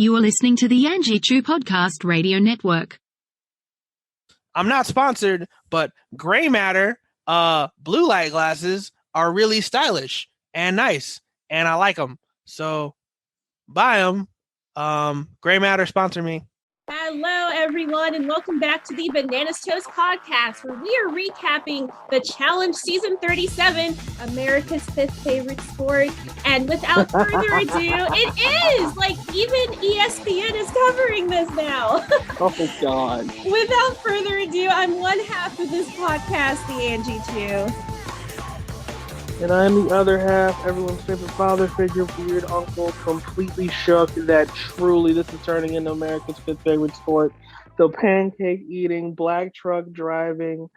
You are listening to the Angie Podcast Radio Network. I'm not sponsored, but gray matter, blue light glasses are really stylish and nice, and I like them. So buy them. Gray matter, sponsor me. Hello, everyone, and welcome back to the Bananas Toast Podcast, where we are recapping the Challenge Season 37, America's fifth favorite sport. And without further ado, it is! Like, even ESPN is covering this now. Oh, God. Without further ado, I'm one half of this podcast, the Angie 2. And I'm the other half, everyone's favorite father figure, weird uncle, completely shook that truly this is turning into America's fifth favorite sport. The pancake eating, black truck driving,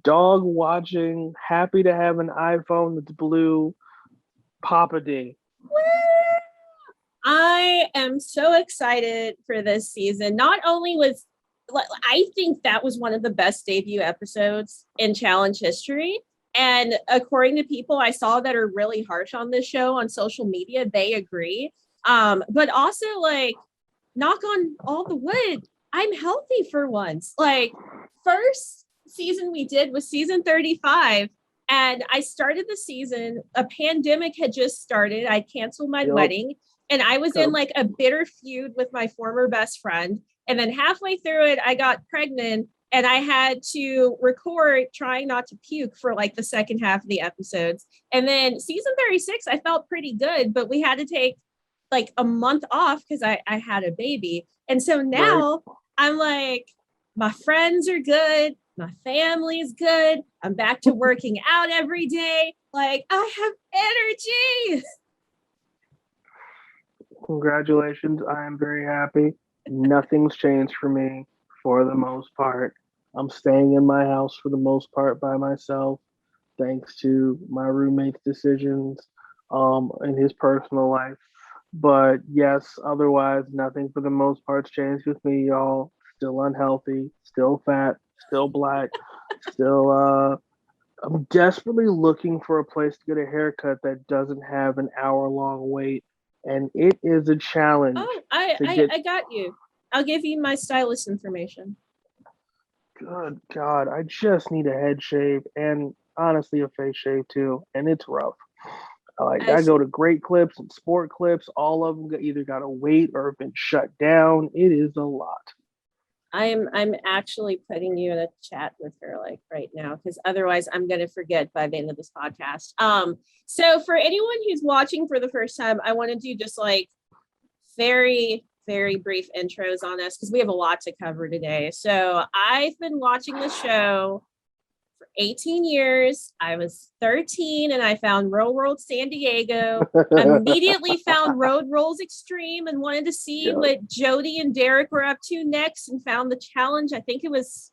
dog watching, happy to have an iPhone that's blue, Papa D. I am so excited for this season. Not only was, I think that was one of the best debut episodes in Challenge history. And according to people I saw that are really harsh on this show on social media, they agree. But also, like, knock on all the wood, I'm healthy for once. Like, first season we did was season 35. And I started the season, a pandemic had just started. I canceled my wedding. And I was in like a bitter feud with my former best friend. And then halfway through it, I got pregnant. And I had to record trying not to puke for like the second half of the episodes. And then season 36, I felt pretty good, but we had to take like a month off because I had a baby. And so now I'm like, my friends are good. My family's good. I'm back to working out every day. Like, I have energy. Congratulations. I am very happy. Nothing's changed for me for the most part. I'm staying in my house for the most part by myself, thanks to my roommate's decisions in his personal life. But yes, otherwise, nothing for the most part's changed with me, y'all. Still unhealthy, still fat, still black, still, I'm desperately looking for a place to get a haircut that doesn't have an hour-long wait. And it is a challenge. Oh, I got you. I'll give you my stylist information. Good God, I just need a head shave and honestly a face shave too, and it's rough. I go to Great Clips and Sport Clips. All of them either got to wait or have been shut down. It is a lot. I'm actually putting you in a chat with her like right now because otherwise I'm gonna forget by the end of this podcast. So for anyone who's watching for the first time, I want to do just like very brief intros on us because we have a lot to cover today. So I've been watching the show for 18 years. I was 13 and I found Real World San Diego. Immediately found Road Rules Extreme and wanted to see what Jody and Derek were up to next and found the challenge. I think it was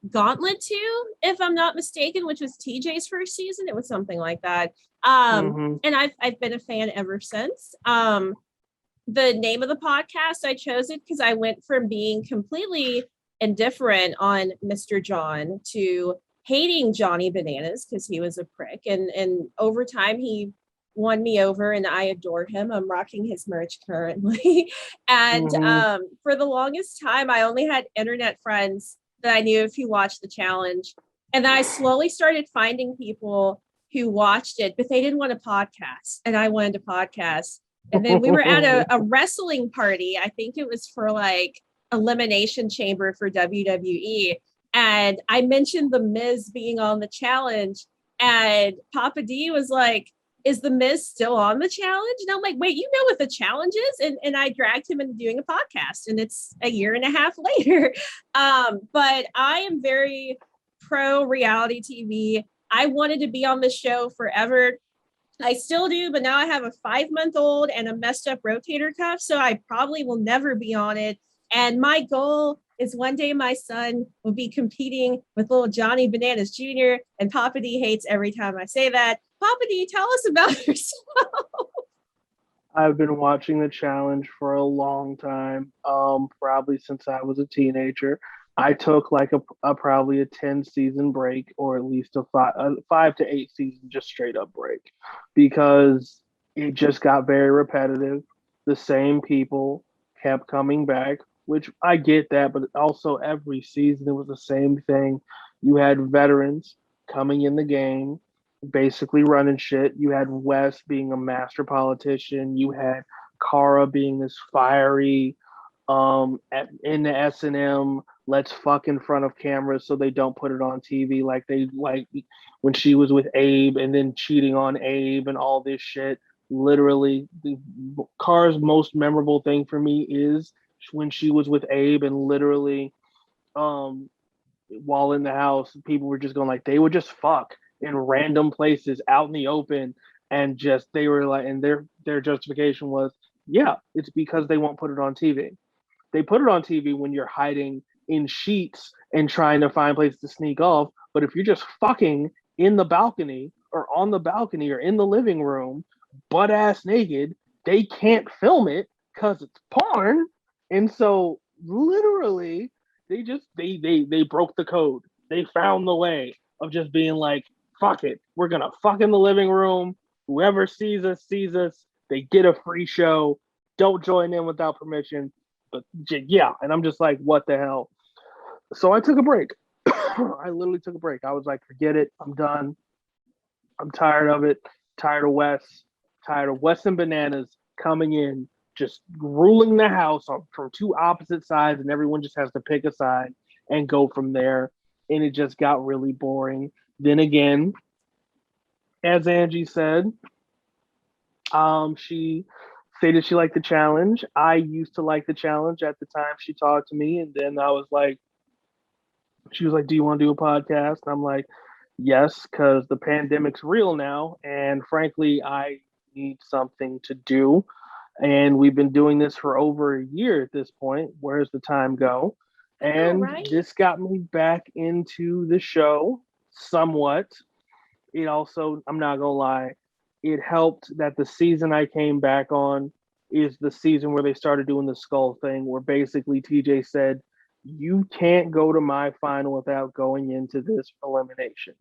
Gauntlet 2, if I'm not mistaken, which was TJ's first season. It was something like that. And I've been a fan ever since. The name of the podcast, I chose it because I went from being completely indifferent on Mr. John to hating Johnny Bananas because he was a prick. And over time, he won me over and I adore him. I'm rocking his merch currently. And for the longest time, I only had internet friends that I knew if who watched the challenge. And then I slowly started finding people who watched it, but they didn't want a podcast. And I wanted a podcast. And then we were at a wrestling party. I think it was for like Elimination Chamber for WWE. And I mentioned The Miz being on the challenge. And Papa D was like, is The Miz still on the challenge? And I'm like, wait, you know what the challenge is? And I dragged him into doing a podcast. And it's a year and a half later. But I am very pro reality TV. I wanted to be on the show forever. I still do, but now I have a 5-month-old and a messed up rotator cuff, so I probably will never be on it. And my goal is one day my son will be competing with little Johnny Bananas Jr. And Papa D hates every time I say that. Papa D, tell us about yourself. I've been watching the challenge for a long time, probably since I was a teenager. I took like a probably a 10-season break, or at least a 5 to 8 season just straight up break, because it just got very repetitive. The same people kept coming back, which I get that, but also every season it was the same thing. You had veterans coming in the game, basically running shit. You had Wes being a master politician. You had Kara being this fiery, in the S&M, let's fuck in front of cameras so they don't put it on TV like they like when she was with Abe and then cheating on Abe and all this shit. Literally, the Kara's most memorable thing for me is when she was with Abe and literally, um, while in the house, people were just going like they would just fuck in random places out in the open, and just they were like, and their justification was, yeah, it's because they won't put it on TV. They put it on TV when you're hiding in sheets and trying to find places to sneak off. But if you're just fucking in the balcony or on the balcony or in the living room, butt ass naked, they can't film it because it's porn. And so literally they broke the code. They found the way of just being like, fuck it. We're gonna fuck in the living room. Whoever sees us sees us. They get a free show. Don't join in without permission. But yeah, and I'm just like, what the hell? So I took a break. I literally took a break. I was like, forget it. I'm done. I'm tired of it. Tired of Wes. Tired of Wes and Bananas coming in, just ruling the house from two opposite sides, and everyone just has to pick a side and go from there. And it just got really boring. Then again, as Angie said, she stated she liked the challenge. I used to like the challenge at the time she talked to me, and then I was like, she was like, "Do you want to do a podcast?" And I'm like, "Yes," because the pandemic's real now, and frankly, I need something to do. And we've been doing this for over a year at this point. Where's the time go? And right? this got me back into the show somewhat. It also, I'm not gonna lie, it helped that the season I came back on is the season where they started doing the skull thing, where basically TJ said, "You can't go to my final without going into this elimination,"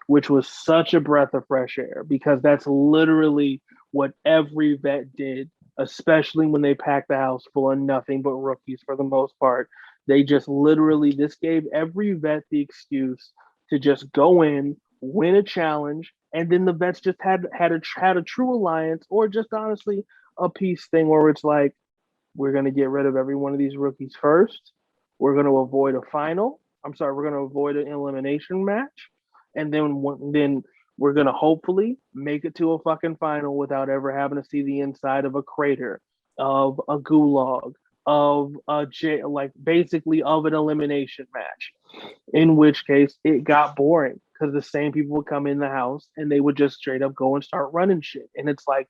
which was such a breath of fresh air because that's literally what every vet did, especially when they packed the house full of nothing but rookies for the most part. They just literally, this gave every vet the excuse to just go in, win a challenge, and then the vets just had a true alliance, or just honestly a peace thing where it's like, we're going to get rid of every one of these rookies first. We're going to avoid a final. I'm sorry, we're going to avoid an elimination match, and then we're going to hopefully make it to a fucking final without ever having to see the inside of a crater, of a gulag, of a jail, like basically of an elimination match. In which case, it got boring because the same people would come in the house and they would just straight up go and start running shit. And it's like,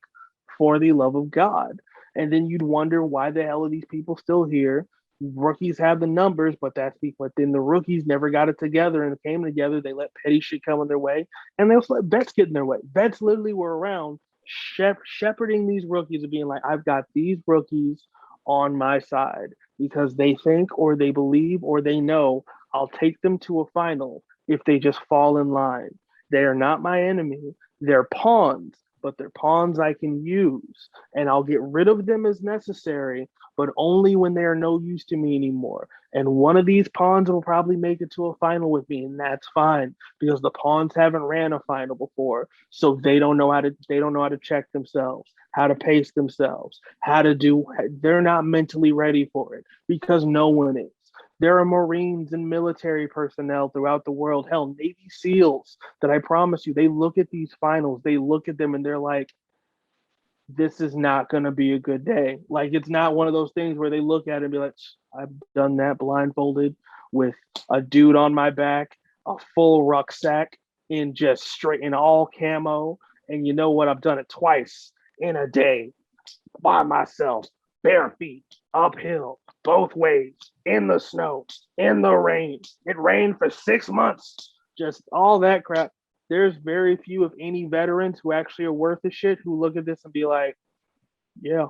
for the love of God. And then you'd wonder, why the hell are these people still here? Rookies have the numbers, but then the rookies never got it together and came together. They let petty shit come in their way, and they also let vets get in their way. Vets literally were around shepherding these rookies and being like, I've got these rookies on my side because they think or they believe or they know I'll take them to a final if they just fall in line. They are not my enemy. They're pawns, but they're pawns I can use, and I'll get rid of them as necessary, but only when they are no use to me anymore. And one of these pawns will probably make it to a final with me, and that's fine because the pawns haven't ran a final before, so they don't know how to check themselves, how to pace themselves, they're not mentally ready for it because no one is. There are Marines and military personnel throughout the world, hell, Navy SEALs, that I promise you, they look at these finals, they look at them and they're like, this is not going to be a good day. Like, it's not one of those things where they look at it and be like, I've done that blindfolded with a dude on my back, a full rucksack, in all camo. And you know what? I've done it twice in a day by myself, bare feet, uphill, both ways, in the snow, in the rain. It rained for 6 months. Just all that crap. There's very few, if any, veterans who actually are worth the shit who look at this and be like, yeah,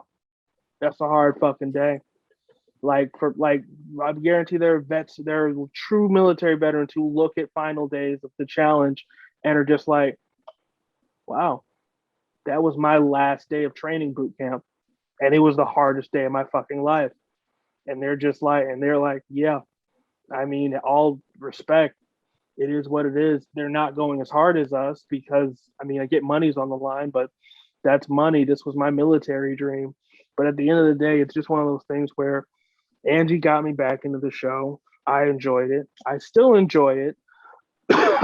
that's a hard fucking day. I guarantee there are true military veterans who look at final days of the challenge and are just like, wow, that was my last day of training boot camp. And it was the hardest day of my fucking life. And they're like, yeah, I mean, all respect, it is what it is. They're not going as hard as us because, I mean, I get money's on the line, but that's money. This was my military dream. But at the end of the day, it's just one of those things where Angie got me back into the show. I enjoyed it. I still enjoy it.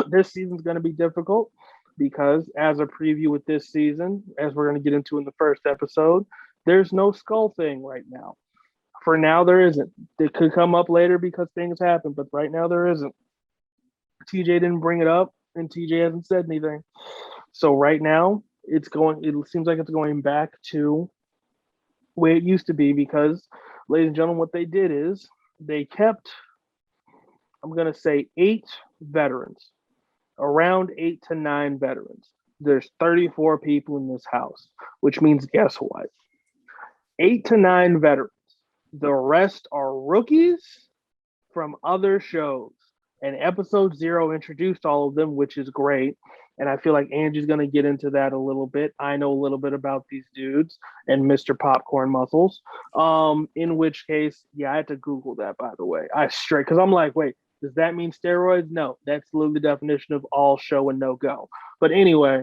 This season's going to be difficult because, as a preview with this season, as we're going to get into in the first episode, there's no skull thing right now. For now, there isn't. It could come up later because things happen, but right now there isn't. TJ didn't bring it up, and TJ hasn't said anything. So right now, it seems like it's going back to the way it used to be because, ladies and gentlemen, what they did is they kept, I'm going to say, 8 veterans, around 8 to 9 veterans. There's 34 people in this house, which means guess what? 8 to 9 veterans. The rest are rookies from other shows. And episode 0 introduced all of them, which is great. And I feel like Angie's going to get into that a little bit. I know a little bit about these dudes and Mr. Popcorn Muscles. In which case, yeah, I had to Google that, by the way. Because I'm like, wait, does that mean steroids? No, that's literally the definition of all show and no go. But anyway,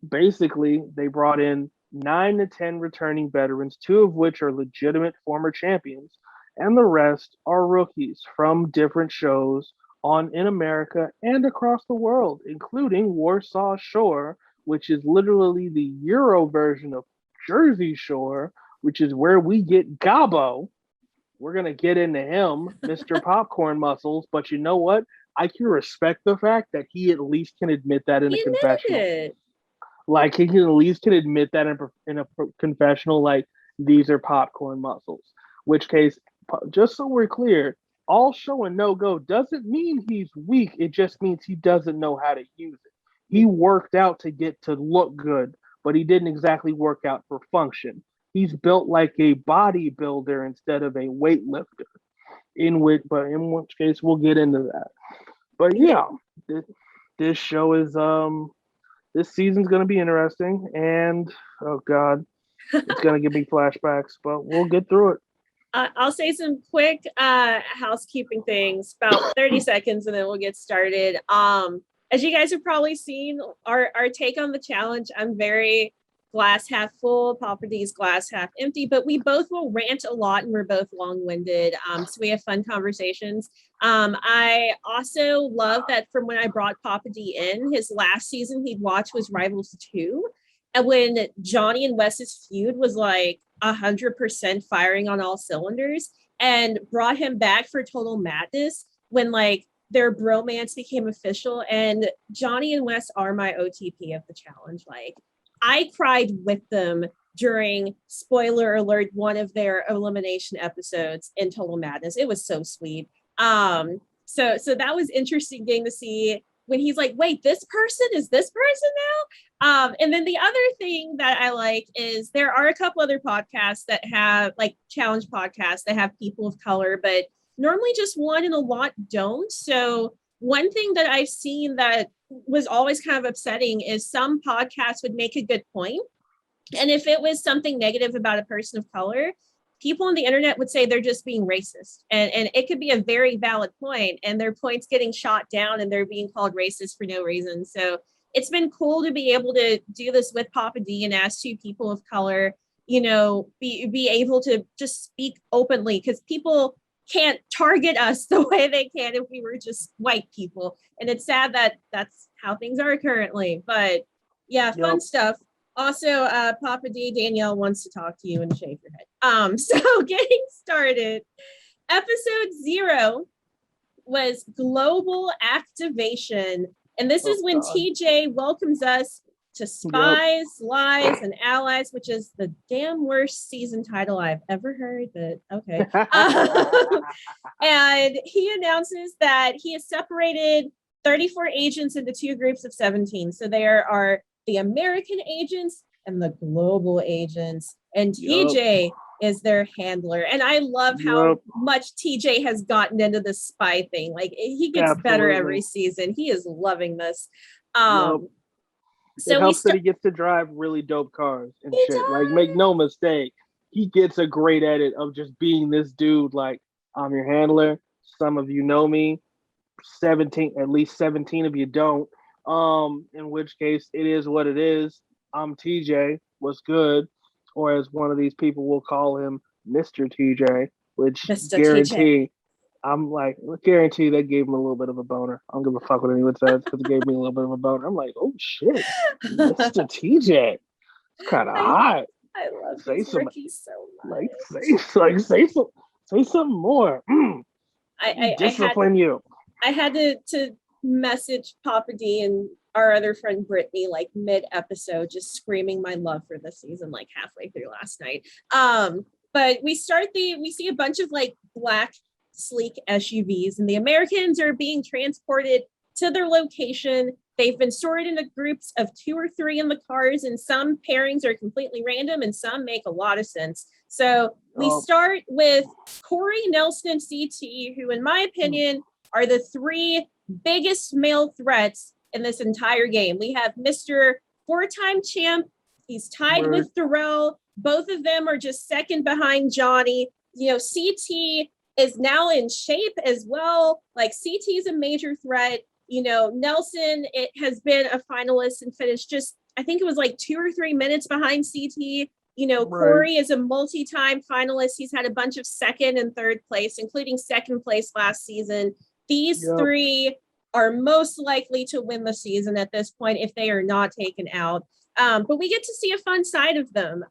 basically, they brought in 9 to 10 returning veterans, 2 of which are legitimate former champions, and the rest are rookies from different shows in America and across the world, including Warsaw Shore, which is literally the Euro version of Jersey Shore, which is where we get Gabo. We're going to get into him, Mr. Popcorn Muscles, but you know what? I can respect the fact that he at least can admit that in a confessional. Like, he can at least admit that in a confessional, like, these are popcorn muscles. Which case, just so we're clear, all show and no go doesn't mean he's weak. It just means he doesn't know how to use it. He worked out to get to look good, but he didn't exactly work out for function. He's built like a bodybuilder instead of a weightlifter. In which case, we'll get into that. But yeah, this show is this season's going to be interesting, and oh god, it's going to give me flashbacks, but we'll get through it. I'll say some quick housekeeping things, about 30 seconds, and then we'll get started. As you guys have probably seen, our take on the challenge, I'm very glass half full, Papa D's glass half empty, but we both will rant a lot and we're both long-winded, so we have fun conversations. I also love that from when I brought Papa D in, his last season he'd watch was Rivals 2, and when Johnny and Wes's feud was like 100% firing on all cylinders, and brought him back for Total Madness when like their bromance became official, and Johnny and Wes are my OTP of the challenge. Like, I cried with them during, spoiler alert, one of their elimination episodes in Total Madness. It was so sweet. So that was interesting getting to see when he's like, wait, this person is this person now? And then the other thing that I like is there are a couple other podcasts that have, like, challenge podcasts that have people of color, but normally just one and a lot don't. So one thing that I've seen that was always kind of upsetting is some podcasts would make a good point, and if it was something negative about a person of color, people on the internet would say they're just being racist, and it could be a very valid point, and their points getting shot down and they're being called racist for no reason. So it's been cool to be able to do this with Papa D and as 2 people of color, you know, be able to just speak openly, because people can't target us the way they can if we were just white people. And it's sad that that's how things are currently. But yeah, fun stuff. Also, Papa D, Danielle wants to talk to you and shake your head. So getting started. Episode 0 was Global Activation. And this is when TJ welcomes us to Spies, Lies, and Allies, which is the damn worst season title I've ever heard, but okay. And he announces that he has separated 34 agents into 2 groups of 17. So there are the American agents and the global agents, and TJ is their handler. And I love how much TJ has gotten into the spy thing. Like, he gets better every season. He is loving this. So it helps that he gets to drive really dope cars and shit. Like, make no mistake, he gets a great edit of just being this dude. Like, I'm your handler. Some of you know me. 17, at least 17 of you don't. In which case, it is what it is. I'm TJ. What's good? Or as one of these people will call him, Mr. TJ, which Mr. guarantee. I'm like, guarantee that gave him a little bit of a boner. I don't give a fuck what anyone says because it gave me a little bit of a boner. I'm like, oh shit, Mr. TJ. It's kind of hot. I love Say these some, rookies so much. say something more. I Discipline you. I had to message Papa D and our other friend Brittany like mid episode, just screaming my love for this season like halfway through last night. But we see a bunch of like black sleek SUVs, and the Americans are being transported to their location. They've been sorted into groups of 2 or 3 in the cars, and some pairings are completely random and some make a lot of sense. So we start with Corey, Nelson, and CT, who in my opinion are the 3 biggest male threats in this entire game. We have Mr. 4-time champ. He's tied with Darrell. Both of them are just second behind Johnny. You know, CT is now in shape as well. Like, CT is a major threat. You know, Nelson, it has been a finalist and finished just, I think it was like 2 or 3 minutes behind CT. You know, Corey is a multi-time finalist. He's had a bunch of second and third place, including second place last season. These 3 are most likely to win the season at this point if they are not taken out. But we get to see a fun side of them.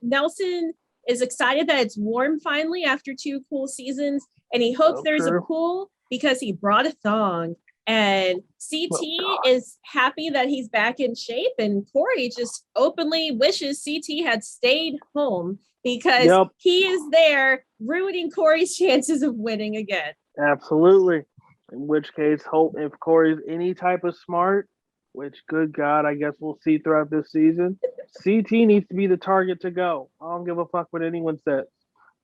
Nelson is excited that it's warm finally after 2 cool seasons, and he hopes there's a pool because he brought a thong. And CT is happy that he's back in shape, and Corey just openly wishes CT had stayed home because he is there ruining Corey's chances of winning again. Absolutely. In which case, hope if Corey's any type of smart, which good God, I guess we'll see throughout this season, CT needs to be the target to go. I don't give a fuck what anyone says.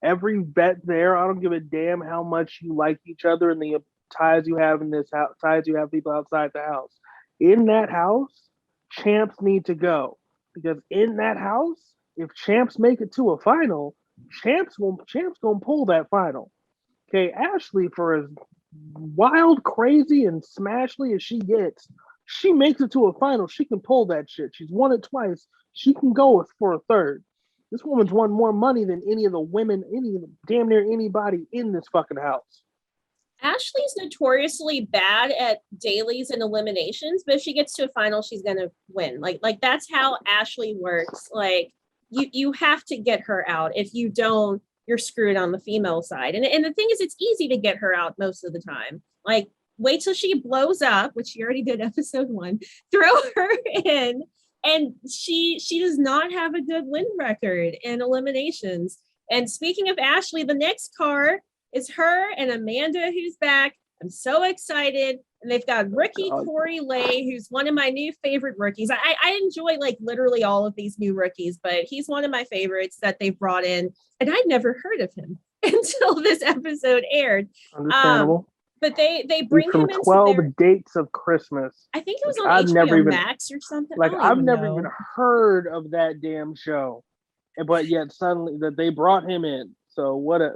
Every bet there, I don't give a damn how much you like each other and the ties you have in this house, ties you have people outside the house. In that house, champs need to go. Because in that house, if champs make it to a final, champs gonna pull that final. Okay, Ashley, for as wild, crazy, and smashly as she gets, she makes it to a final. She can pull that shit. She's won it twice. She can go for a third. This woman's won more money than any of the women, damn near anybody in this fucking house. Ashley's notoriously bad at dailies and eliminations, but if she gets to a final, she's gonna win. Like that's how Ashley works. Like you have to get her out. If you don't, you're screwed on the female side. And the thing is, it's easy to get her out most of the time. Like, wait till she blows up, which she already did episode 1, throw her in, and she does not have a good win record in eliminations. And speaking of Ashley, the next car is her and Amanda, who's back. I'm so excited. And they've got rookie Corey Lay, who's one of my new favorite rookies. I enjoy like literally all of these new rookies, but he's one of my favorites that they've brought in. And I'd never heard of him until this episode aired. Understandable. But they bring him into 12 dates of Christmas. I think it was on HBO Max or something. Like, I've never even heard of that damn show. But yet suddenly that they brought him in. So what a...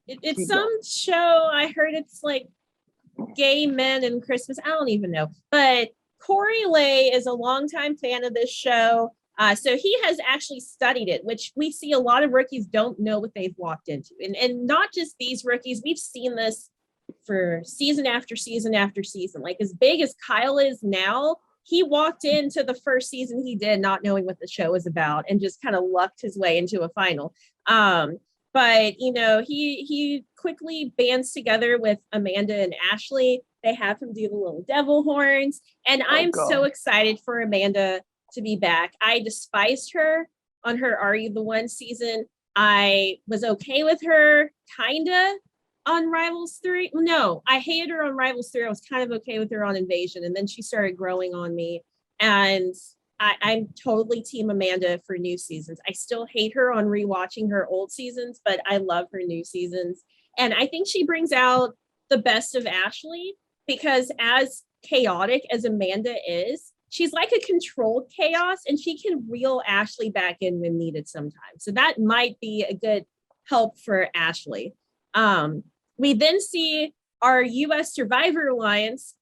It's some show. I heard it's like gay men and Christmas. I don't even know. But Corey Lay is a longtime fan of this show. So he has actually studied it, which we see a lot of rookies don't know what they've walked into. And not just these rookies. We've seen this for season after season after season. Like, as big as Kyle is now, he walked into the first season he did not knowing what the show was about and just kind of lucked his way into a final. But, you know, he quickly bands together with Amanda and Ashley. They have him do the little devil horns. And I'm so excited for Amanda to be back. I despised her on her Are You the One season. I was okay with her, kind of, on Rivals 3. No, I hated her on Rivals 3. I was kind of okay with her on Invasion. And then she started growing on me. And I'm totally team Amanda for new seasons. I still hate her on rewatching her old seasons, but I love her new seasons. And I think she brings out the best of Ashley, because as chaotic as Amanda is, she's like a controlled chaos, and she can reel Ashley back in when needed sometimes. So that might be a good help for Ashley. We then see our U.S. Survivor Alliance.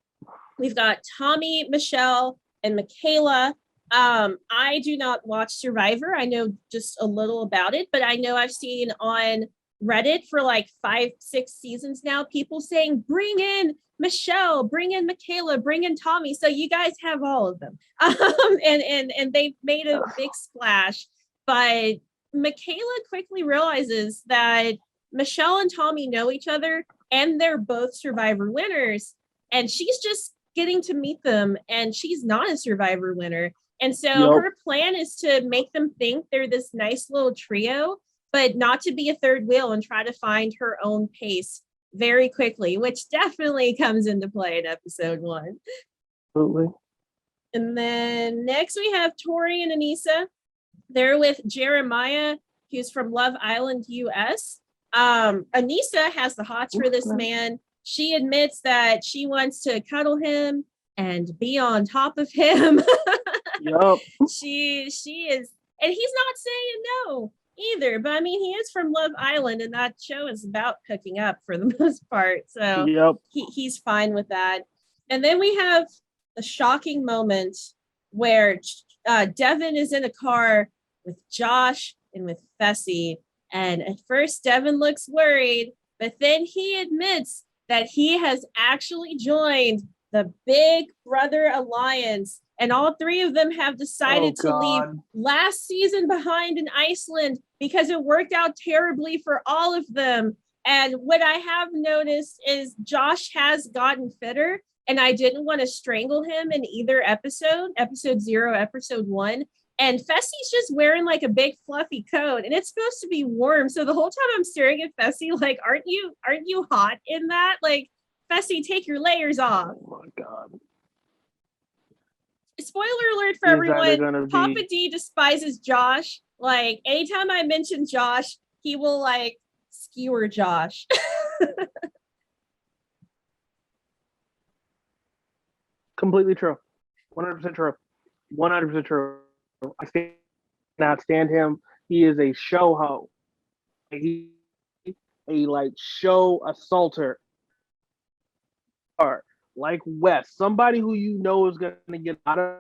We've got Tommy, Michelle, and Michaela. I do not watch Survivor. I know just a little about it, but I know I've seen on Reddit for like 5-6 seasons now, people saying, bring in Michelle, bring in Michaela, bring in Tommy. So you guys have all of them. And they've made a big splash. But Michaela quickly realizes that Michelle and Tommy know each other, and they're both Survivor winners. And she's just getting to meet them, and she's not a Survivor winner. And so her plan is to make them think they're this nice little trio, but not to be a third wheel, and try to find her own pace very quickly, which definitely comes into play in episode 1. Absolutely. And then next we have Tori and Anissa. They're with Jeremiah, who's from Love Island, US. Anissa has the hots for this man. She admits that she wants to cuddle him and be on top of him. Yup. She is, and he's not saying no either. But I mean, he is from Love Island, and that show is about hooking up for the most part. So he's fine with that. And then we have the shocking moment where Devin is in a car with Josh and with Fessy. And at first, Devin looks worried, but then he admits that he has actually joined the Big Brother Alliance. And all 3 of them have decided to leave last season behind in Iceland because it worked out terribly for all of them. And what I have noticed is Josh has gotten fitter, and I didn't want to strangle him in either episode 0, episode 1. And Fessy's just wearing like a big fluffy coat, and it's supposed to be warm. So the whole time I'm staring at Fessy like, aren't you hot in that? Like, Fessy, take your layers off. Oh my God. Spoiler alert for everyone, Papa D despises Josh. Like, anytime I mention Josh, he will like skewer Josh. Completely true. 100% true. 100% true. I cannot stand him. He is a show hoe. He a like show assaulter. Or like Wes, somebody who you know is going to get out of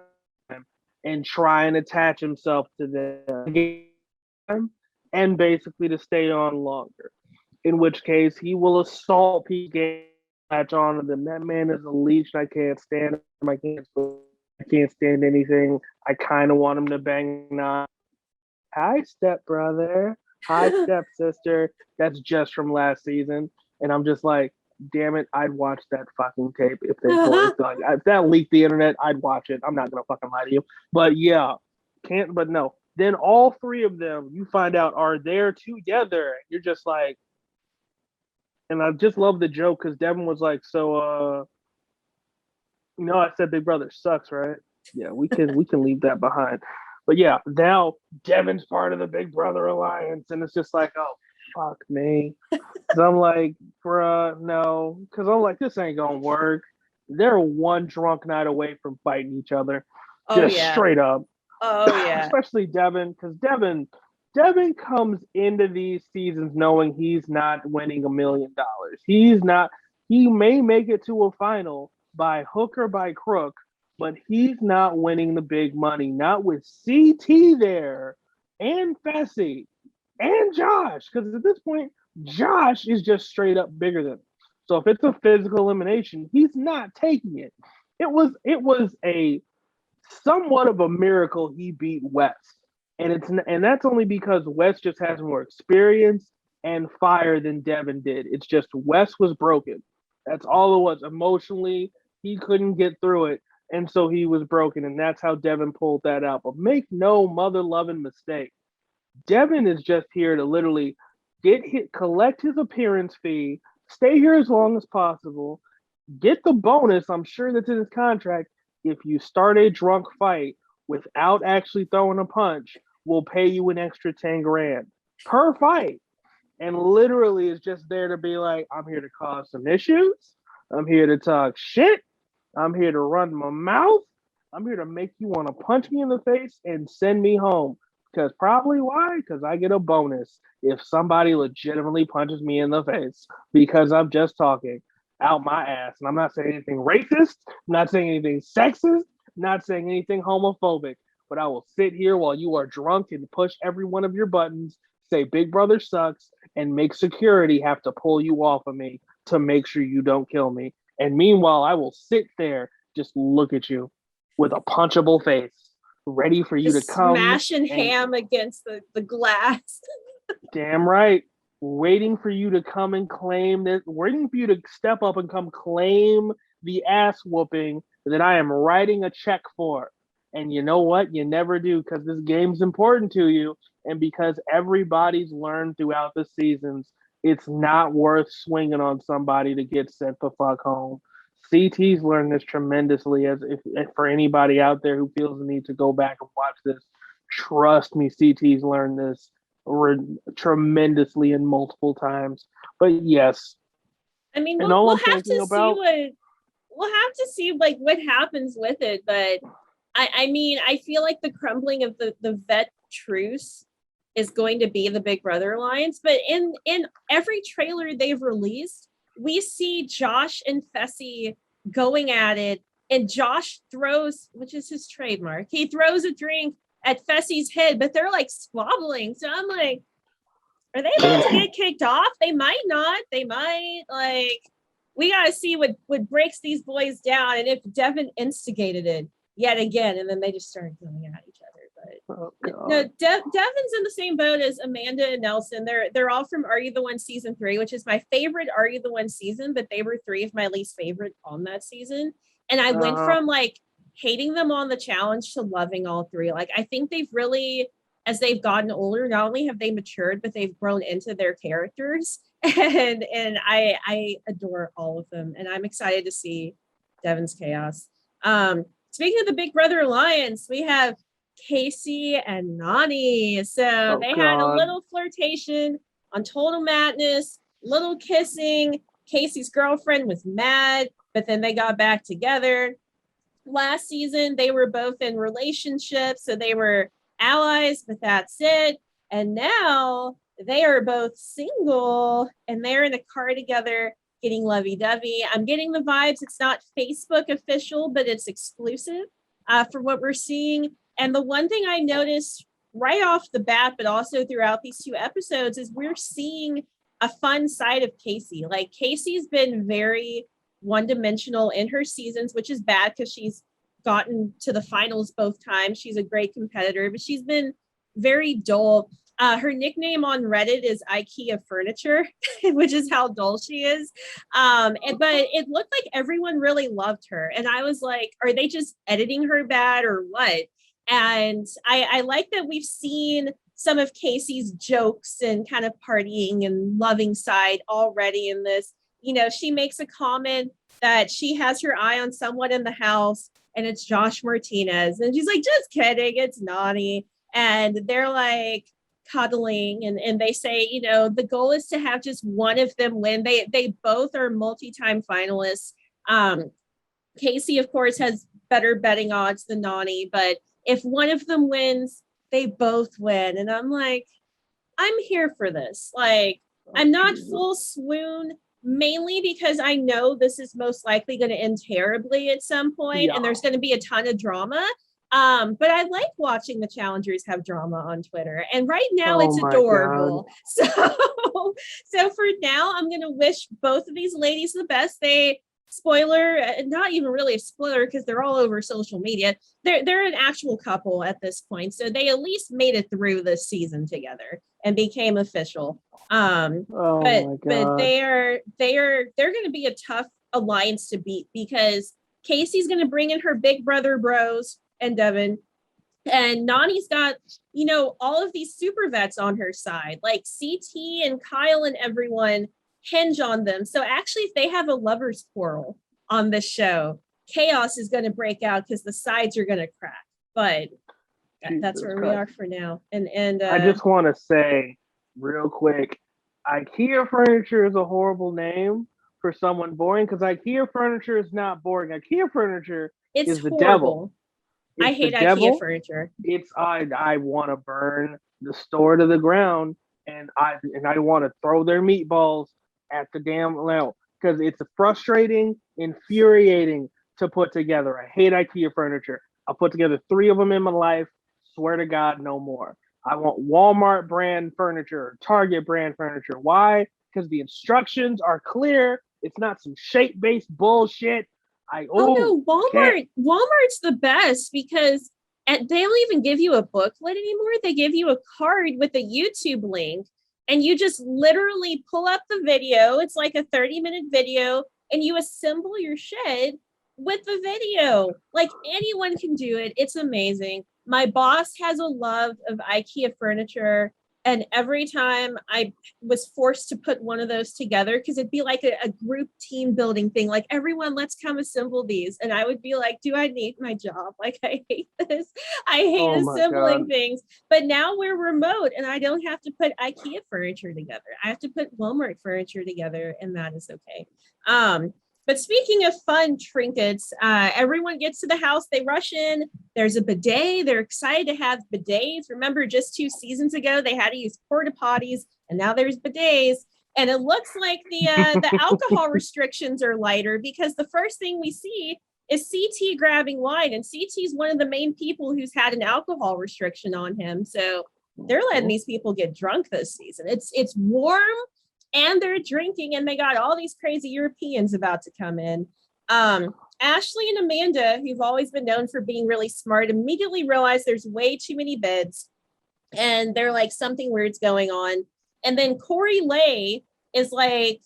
him and try and attach himself to them and basically to stay on longer. In which case, he will assault people, latch on to them. That man is a leech. I can't stand him. I can't stand anything. I kind of want him to bang on. Hi, stepbrother. Hi, stepsister. That's just from last season. And I'm just like, damn it, I'd watch that fucking tape if they like, if that leaked the internet, I'd watch it. I'm not gonna fucking lie to you. But yeah, but no. Then all 3 of them, you find out, are there together. You're just like, and I just love the joke because Devin was like, so I said Big Brother sucks, right? Yeah, we can leave that behind. But yeah, now Devin's part of the Big Brother Alliance, and it's just like, oh, fuck me. Because I'm like, bruh, no. Because I'm like, this ain't gonna work. They're one drunk night away from fighting each other. Straight up. Oh, yeah. Especially Devin, because Devin comes into these seasons knowing he's not winning $1 million. He may make it to a final by hook or by crook, but he's not winning the big money, not with CT there and Fessy and Josh, because at this point, Josh is just straight up bigger than him. So if it's a physical elimination, he's not taking it. It was a somewhat of a miracle he beat Wes. And that's only because Wes just has more experience and fire than Devin did. It's just Wes was broken. That's all it was. Emotionally, he couldn't get through it, and so he was broken, and that's how Devin pulled that out. But make no mother-loving mistake. Devin is just here to literally collect his appearance fee, stay here as long as possible, get the bonus, I'm sure that's in his contract, if you start a drunk fight without actually throwing a punch, we'll pay you an extra 10 grand per fight. And literally is just there to be like, I'm here to cause some issues. I'm here to talk shit. I'm here to run my mouth. I'm here to make you want to punch me in the face and send me home. Because probably why? Because I get a bonus if somebody legitimately punches me in the face because I'm just talking out my ass. And I'm not saying anything racist, not saying anything sexist, not saying anything homophobic. But I will sit here while you are drunk and push every one of your buttons, say Big Brother sucks, and make security have to pull you off of me to make sure you don't kill me. And meanwhile, I will sit there, just look at you with a punchable face, ready for you Just to come. smashing ham against the glass. Damn right. Waiting for you to come and claim this, waiting for you to step up and come claim the ass whooping that I am writing a check for. And you know what? You never do because this game's important to you. And because everybody's learned throughout the seasons, it's not worth swinging on somebody to get sent the fuck home. CT's learned this tremendously. As if for anybody out there who feels the need to go back and watch this, trust me, CT's learned this tremendously and multiple times. But yes, I mean, and we'll, all we'll I'm have thinking to about, see what happens with it. But I mean, I feel like the crumbling of the vet truce is going to be the Big Brother Alliance. But in every trailer they've released, we see Josh and Fessy going at it, and Josh throws, which is his trademark, he throws a drink at Fessy's head, but they're like squabbling. So I'm like, are they about to get kicked off? They might not. They might. Like, we got to see what breaks these boys down, and if Devin instigated it yet again, and then they just started going at each other. But no, Devin's in the same boat as Amanda and Nelson. They're all from Are You the One season 3, which is my favorite Are You the One season, but they were 3 of my least favorite on that season. And I went from like hating them on the challenge to loving all 3. Like, I think they've really, as they've gotten older, not only have they matured, but they've grown into their characters. And I adore all of them. And I'm excited to see Devin's chaos. Speaking of the Big Brother Alliance, we have Casey and Nani. So they had a little flirtation on Total Madness, little kissing. Casey's girlfriend was mad, but then they got back together. Last season, they were both in relationships, so they were allies, but that's it. And now they are both single and they're in a car together getting lovey-dovey. I'm getting the vibes. It's not Facebook official, but it's exclusive for what we're seeing. And the one thing I noticed right off the bat, but also throughout these 2 episodes, is we're seeing a fun side of Casey. Like, Casey's been very one-dimensional in her seasons, which is bad because she's gotten to the finals both times. She's a great competitor, but she's been very dull. Her nickname on Reddit is IKEA Furniture, which is how dull she is. But it looked like everyone really loved her. And I was like, are they just editing her bad or what? And I like that we've seen some of Casey's jokes and kind of partying and loving side already in this. You know, she makes a comment that she has her eye on someone in the house and it's Josh Martinez. And she's like, just kidding, it's Nani. And they're like cuddling and they say, you know, the goal is to have just one of them win. They both are multi-time finalists. Casey, of course, has better betting odds than Nani, but if one of them wins, they both win. And I'm like, I'm here for this. Like, I'm not full swoon, mainly because I know this is most likely going to end terribly at some point, and there's going to be a ton of drama. But I like watching the challengers have drama on Twitter, and right now it's adorable. So for now, I'm going to wish both of these ladies the best. They, spoiler, not even really a spoiler because they're all over social media, they're an actual couple at this point, so they at least made it through this season together and became official. But they're going to be a tough alliance to beat because Casey's going to bring in her big brother bros and Devin, and Nani's got, you know, all of these super vets on her side, like CT and Kyle and everyone hinge on them. So actually, if they have a lover's quarrel on this show, chaos is going to break out because the sides are going to crack. But that's where we are for now. And I just want to say real quick, IKEA Furniture is a horrible name for someone boring because IKEA Furniture is not boring. IKEA Furniture is the devil. I It's the hate IKEA devil. furniture. It's I want to burn the store to the ground, and I want to throw their meatballs at the damn well because it's frustrating, infuriating to put together. I hate IKEA furniture. I put together 3 of them in my life. Swear to God, no more. I want Walmart brand furniture, Target brand furniture. Why? Because the instructions are clear. It's not some shape based bullshit. Oh no, can't. Walmart's the best because they don't even give you a booklet anymore. They give you a card with a YouTube link, and you just literally pull up the video. It's like a 30-minute video, and you assemble your shed with the video. Like anyone can do it. It's amazing. My boss has a love of IKEA furniture. And every time I was forced to put one of those together, because it'd be like a group team building thing, like everyone, let's come assemble these. And I would be like, do I need my job? Like, I hate this. I hate assembling things. But now we're remote and I don't have to put IKEA furniture together. I have to put Walmart furniture together, and that is okay. But speaking of fun trinkets, everyone gets to the house, they rush in. There's a bidet. They're excited to have bidets. Remember, just 2 seasons ago, they had to use porta potties, and now there's bidets. And it looks like the alcohol restrictions are lighter because the first thing we see is CT grabbing wine, and CT is one of the main people who's had an alcohol restriction on him. So they're letting these people get drunk this season. It's warm. And they're drinking, and they got all these crazy Europeans about to come in. Ashley and Amanda, who've always been known for being really smart, immediately realized there's way too many beds, and they're like, something weird's going on. And then Corey Lay is like,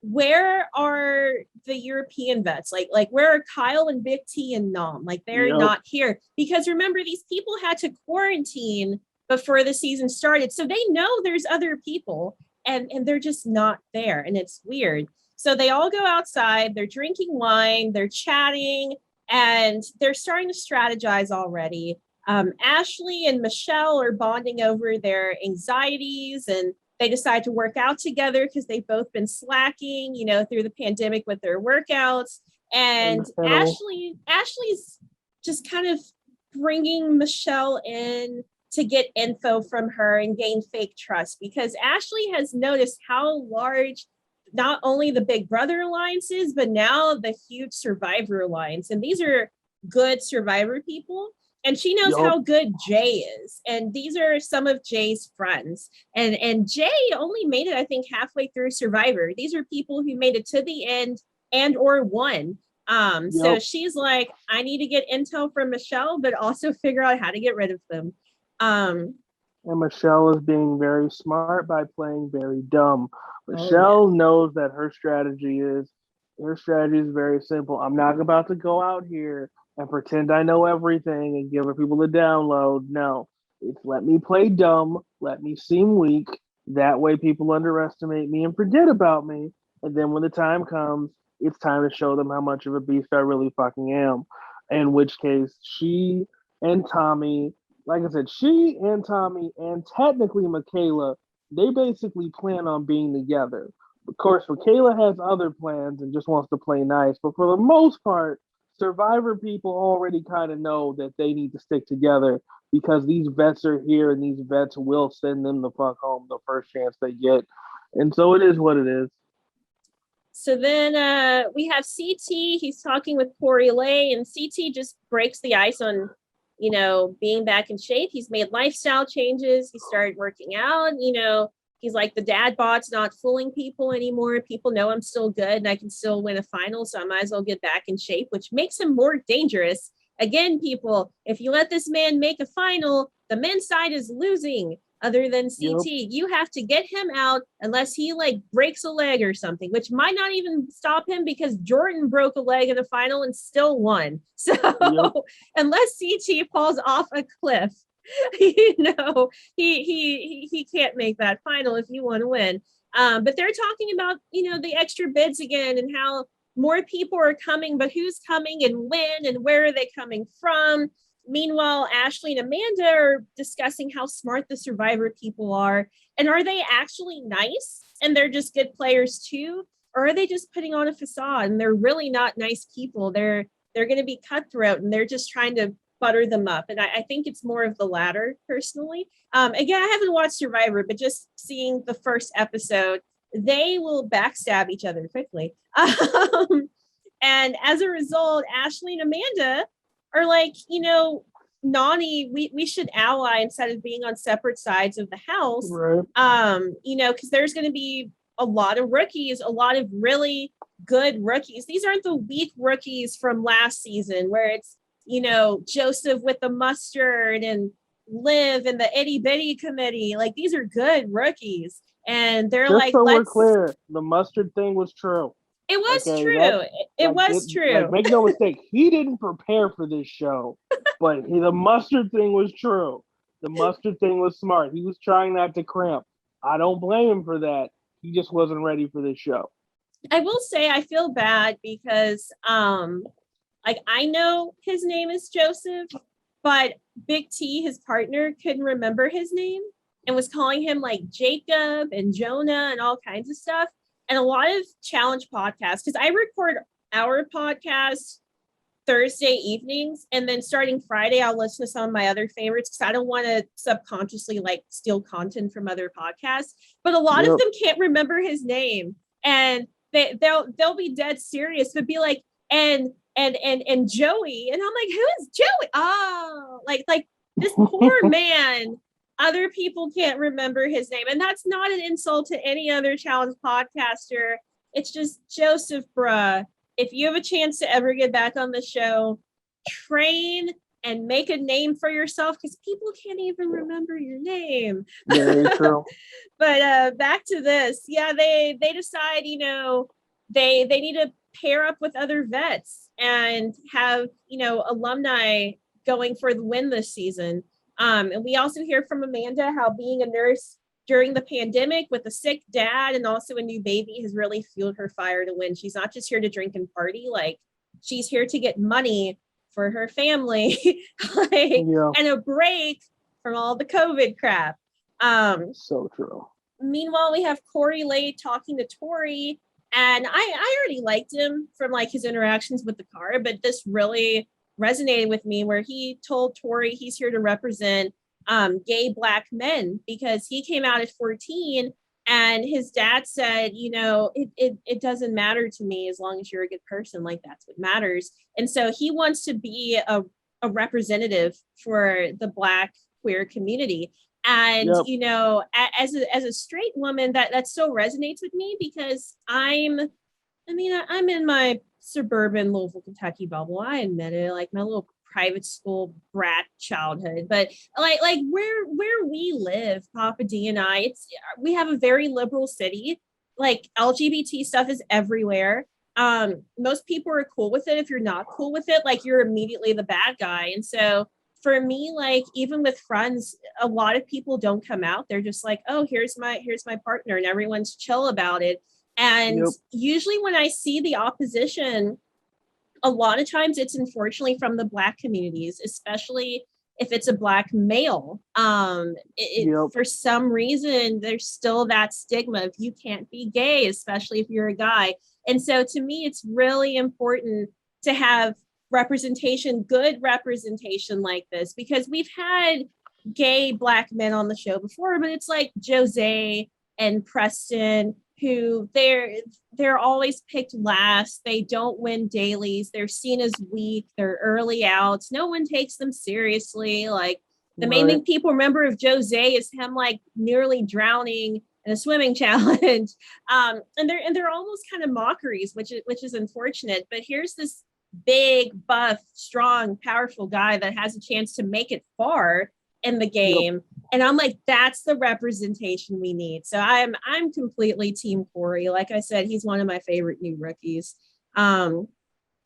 where are the European vets? Like where are Kyle and Big T and Nom? Like they're not here. Because remember, these people had to quarantine before the season started. So they know there's other people. And they're just not there. And it's weird. So they all go outside. They're drinking wine. They're chatting. And they're starting to strategize already. Ashley and Michelle are bonding over their anxieties. And they decide to work out together because they've both been slacking, through the pandemic with their workouts. And Ashley's just kind of bringing Michelle in to get info from her and gain fake trust, because Ashley has noticed how large not only the Big Brother alliance is, but now the huge Survivor alliance. And these are good Survivor people. And she knows how good Jay is. And these are some of Jay's friends. And Jay only made it, I think, halfway through Survivor. These are people who made it to the end and or won. So she's like, I need to get intel from Michelle, but also figure out how to get rid of them. And Michelle is being very smart by playing very dumb. Michelle knows that her strategy is very simple. I'm not about to go out here and pretend I know everything and give people a download. No, it's let me play dumb, let me seem weak. That way people underestimate me and forget about me. And then when the time comes, it's time to show them how much of a beast I really fucking am. In which case, she and Tommy, like I said, she and Tommy and technically Michaela, they basically plan on being together. Of course, Michaela has other plans and just wants to play nice. But for the most part, Survivor people already kind of know that they need to stick together because these vets are here and these vets will send them the fuck home the first chance they get. And so it is what it is. So then we have CT. He's talking with Corey Lay, and CT just breaks the ice on being back in shape. He's made lifestyle changes. He started working out. He's like, the dad bod's not fooling people anymore. People know I'm still good and I can still win a final. So I might as well get back in shape, which makes him more dangerous. Again, people, if you let this man make a final, the men's side is losing. Other than CT, you have to get him out unless he breaks a leg or something, which might not even stop him because Jordan broke a leg in the final and still won. So unless CT falls off a cliff, he can't make that final if you want to win. But they're talking about, the extra bids again and how more people are coming, but who's coming and when and where are they coming from? Meanwhile, Ashley and Amanda are discussing how smart the Survivor people are. And are they actually nice and they're just good players too? Or are they just putting on a facade and they're really not nice people? They're going to be cutthroat and they're just trying to butter them up. And I think it's more of the latter personally. Again, I haven't watched Survivor, but just seeing the first episode, they will backstab each other quickly. And as a result, Ashley and Amanda are like, Nani, we should ally instead of being on separate sides of the house. Right. Because there's going to be a lot of rookies, a lot of really good rookies. These aren't the weak rookies from last season where it's, Joseph with the mustard and Liv and the itty bitty committee. Like, these are good rookies. And they're Just like, so we're clear, the mustard thing was true. It was Okay, true. It was true. Like, make no mistake, he didn't prepare for this show, but the mustard thing was true. The mustard thing was smart. He was trying not to cramp. I don't blame him for that. He just wasn't ready for this show. I will say I feel bad because I know his name is Joseph, but Big T, his partner, couldn't remember his name and was calling him like Jacob and Jonah and all kinds of stuff. And a lot of challenge podcasts, because I record our podcast Thursday evenings, and then starting Friday, I'll listen to some of my other favorites because I don't want to subconsciously like steal content from other podcasts. But a lot of them can't remember his name, and they'll be dead serious, but be like, and Joey, and I'm like, who is Joey? Oh, like this poor man. Other people can't remember his name. And that's not an insult to any other challenge podcaster. It's just Joseph, bruh. If you have a chance to ever get back on the show, train and make a name for yourself because people can't even remember your name. Very true. But back to this. Yeah, they decide, they need to pair up with other vets and have, alumni going for the win this season. And we also hear from Amanda how being a nurse during the pandemic with a sick dad and also a new baby has really fueled her fire to win. She's not just here to drink and party, like she's here to get money for her family and a break from all the COVID crap. So true. Meanwhile, we have Corey Lay talking to Tori, and I already liked him from like his interactions with the car, but this really resonated with me where he told Tori he's here to represent gay Black men because he came out at 14 and his dad said, it doesn't matter to me as long as you're a good person, like that's what matters. And so he wants to be a representative for the Black queer community. And, as a straight woman, that still resonates with me because I'm in my suburban Louisville, Kentucky bubble. I admit it, like my little private school brat childhood. But like where we live, Papa D and I, we have a very liberal city. Like LGBT stuff is everywhere. Most people are cool with it. If you're not cool with it, like you're immediately the bad guy. And so for me, like even with friends, a lot of people don't come out. They're just like, oh, here's my partner, and everyone's chill about it. And usually when I see the opposition, a lot of times it's unfortunately from the Black communities, especially if it's a Black male. For some reason, there's still that stigma of you can't be gay, especially if you're a guy. And so to me, it's really important to have representation, good representation like this, because we've had gay Black men on the show before, but it's like Jose and Preston, who they're always picked last. They don't win dailies. They're seen as weak. They're early outs. No one takes them seriously. Like the main thing people remember of Jose is him like nearly drowning in a swimming challenge. And they're almost kind of mockeries, which is unfortunate. But here's this big, buff, strong, powerful guy that has a chance to make it far in the game. And I'm like, that's the representation we need. So I'm completely team Corey. Like I said, he's one of my favorite new rookies. And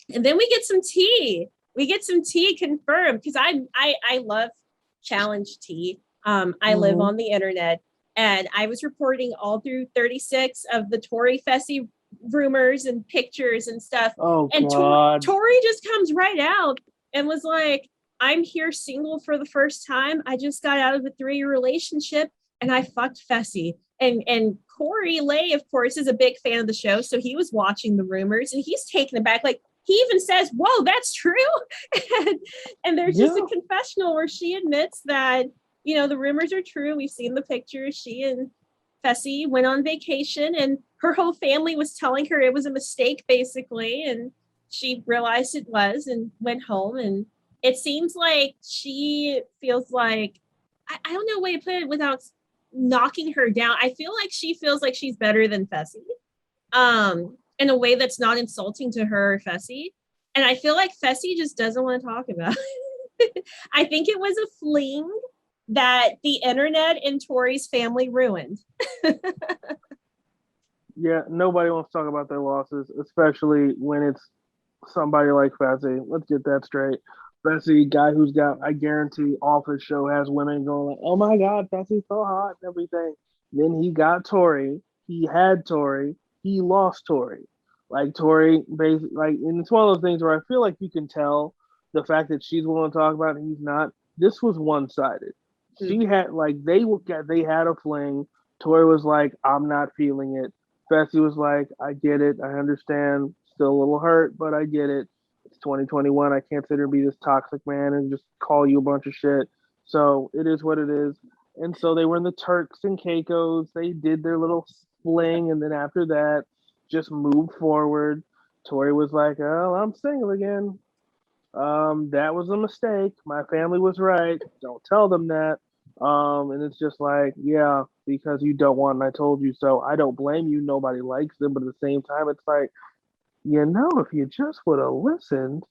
then we get some tea. We get some tea confirmed because I love challenge tea. I live on the internet, and I was reporting all through 36 of the Tori Fessy rumors and pictures and stuff. Oh, and God. Tori just comes right out and was like, I'm here single for the first time. I just got out of a 3-year relationship and I fucked Fessy. And Corey Lay, of course, is a big fan of the show. So he was watching the rumors and he's taken it back. Like, he even says, whoa, that's true. and there's just a confessional where she admits that, the rumors are true. We've seen the pictures. She and Fessy went on vacation and her whole family was telling her it was a mistake, basically. And she realized it was and went home. And it seems like she feels like, I don't know a way to put it without knocking her down. I feel like she feels like she's better than Fessy. In a way that's not insulting to her or Fessy. And I feel like Fessy just doesn't want to talk about it. I think it was a fling that the internet and Tori's family ruined. Yeah, nobody wants to talk about their losses, especially when it's somebody like Fessy. Let's get that straight. Fessy, guy who's got, I guarantee, off his show has women going like, oh my God, Fessy's so hot and everything. Then he got Tori. He had Tori. He lost Tori. Like Tori, basically, and it's one of those things where I feel like you can tell the fact that she's willing to talk about it and he's not. This was one-sided. She had they had a fling. Tori was like, I'm not feeling it. Fessy was like, I get it, I understand. Still a little hurt, but I get it. It's 2021. I can't sit here and be this toxic man and just call you a bunch of shit. So it is what it is. And so they were in the Turks and Caicos. They did their little fling, and then after that, just moved forward. Tori was like, "Oh, I'm single again. That was a mistake. My family was right. Don't tell them that." And it's just like, yeah, because you don't want, and I told you so. I don't blame you. Nobody likes them, but at the same time, it's like, if you just would have listened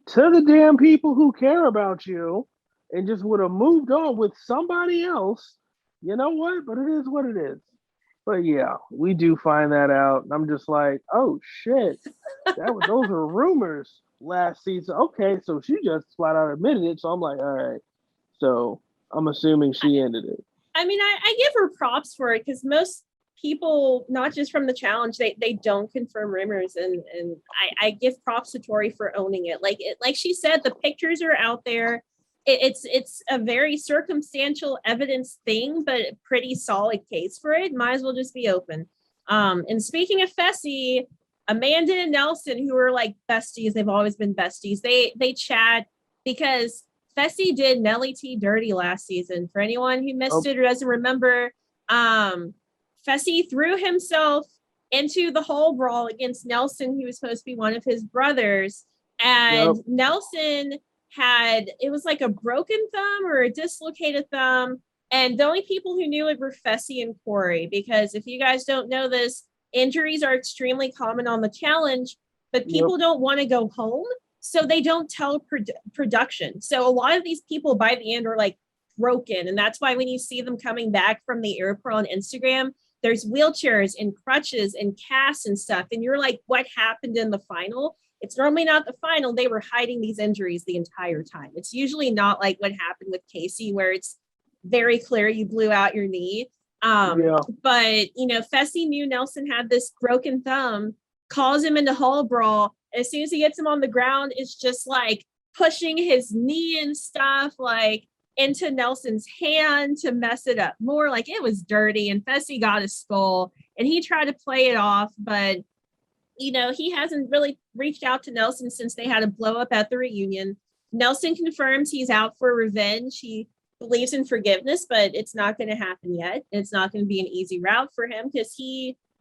to the damn people who care about you and just would have moved on with somebody else, you know what? But it is what it is. But yeah, we do find that out. And I'm just like, oh shit, those are rumors last season. Okay, so she just flat out admitted it. So I'm like, all right. So I'm assuming she ended it. I mean, I give her props for it because most people, not just from the challenge, they don't confirm rumors, and I give props to Tori for owning it. Like she said, the pictures are out there. It's a very circumstantial evidence thing, but a pretty solid case for it. Might as well just be open. And speaking of Fessy, Amanda and Nelson, who are like besties, they've always been besties. They chat because Fessy did Nelly T dirty last season. For anyone who missed it or doesn't remember, Fessy threw himself into the hole brawl against Nelson, who was supposed to be one of his brothers. And Nelson it was like a broken thumb or a dislocated thumb. And the only people who knew it were Fessy and Corey, because if you guys don't know this, injuries are extremely common on the challenge, but people don't want to go home. So they don't tell production. So a lot of these people by the end are like broken. And that's why when you see them coming back from the airport on Instagram, there's wheelchairs and crutches and casts and stuff. And you're like, what happened in the final? It's normally not the final. They were hiding these injuries the entire time. It's usually not like what happened with Casey, where it's very clear you blew out your knee. But, Fessy knew Nelson had this broken thumb, calls him into hall brawl. As soon as he gets him on the ground, it's just like pushing his knee and stuff like into Nelson's hand to mess it up more. Like it was dirty, and Fessy got his skull and he tried to play it off, but he hasn't really reached out to Nelson since they had a blow up at the reunion. Nelson confirms he's out for revenge. He believes in forgiveness, but it's not going to happen yet. It's not going to be an easy route for him because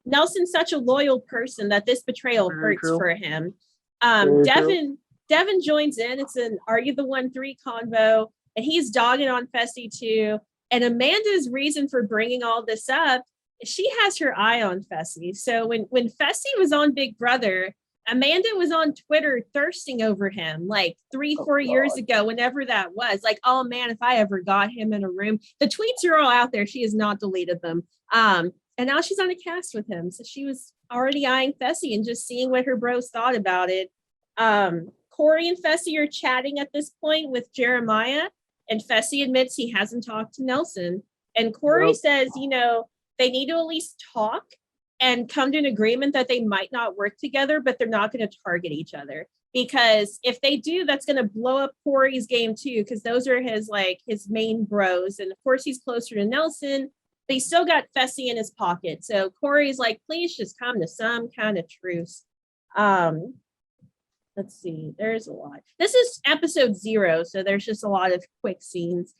Nelson's such a loyal person that this betrayal hurts for him. Devin joins in. It's an Are You the 1-3 convo, and he's dogging on Fessy too. And Amanda's reason for bringing all this up, she has her eye on Fessy. So when Fessy was on Big Brother, Amanda was on Twitter thirsting over him like 3-4 years ago, whenever that was. Like, oh man, if I ever got him in a room. The tweets are all out there. She has not deleted them. And now she's on a cast with him. So she was already eyeing Fessy and just seeing what her bros thought about it. Corey and Fessy are chatting at this point with Jeremiah, and Fessy admits he hasn't talked to Nelson. And Corey says, they need to at least talk and come to an agreement that they might not work together, but they're not going to target each other. Because if they do, that's going to blow up Corey's game too, because those are his main bros. And of course, he's closer to Nelson, but he's still got Fessy in his pocket. So Corey's like, please just come to some kind of truce. let's see. There's a lot. This is episode 0, so there's just a lot of quick scenes.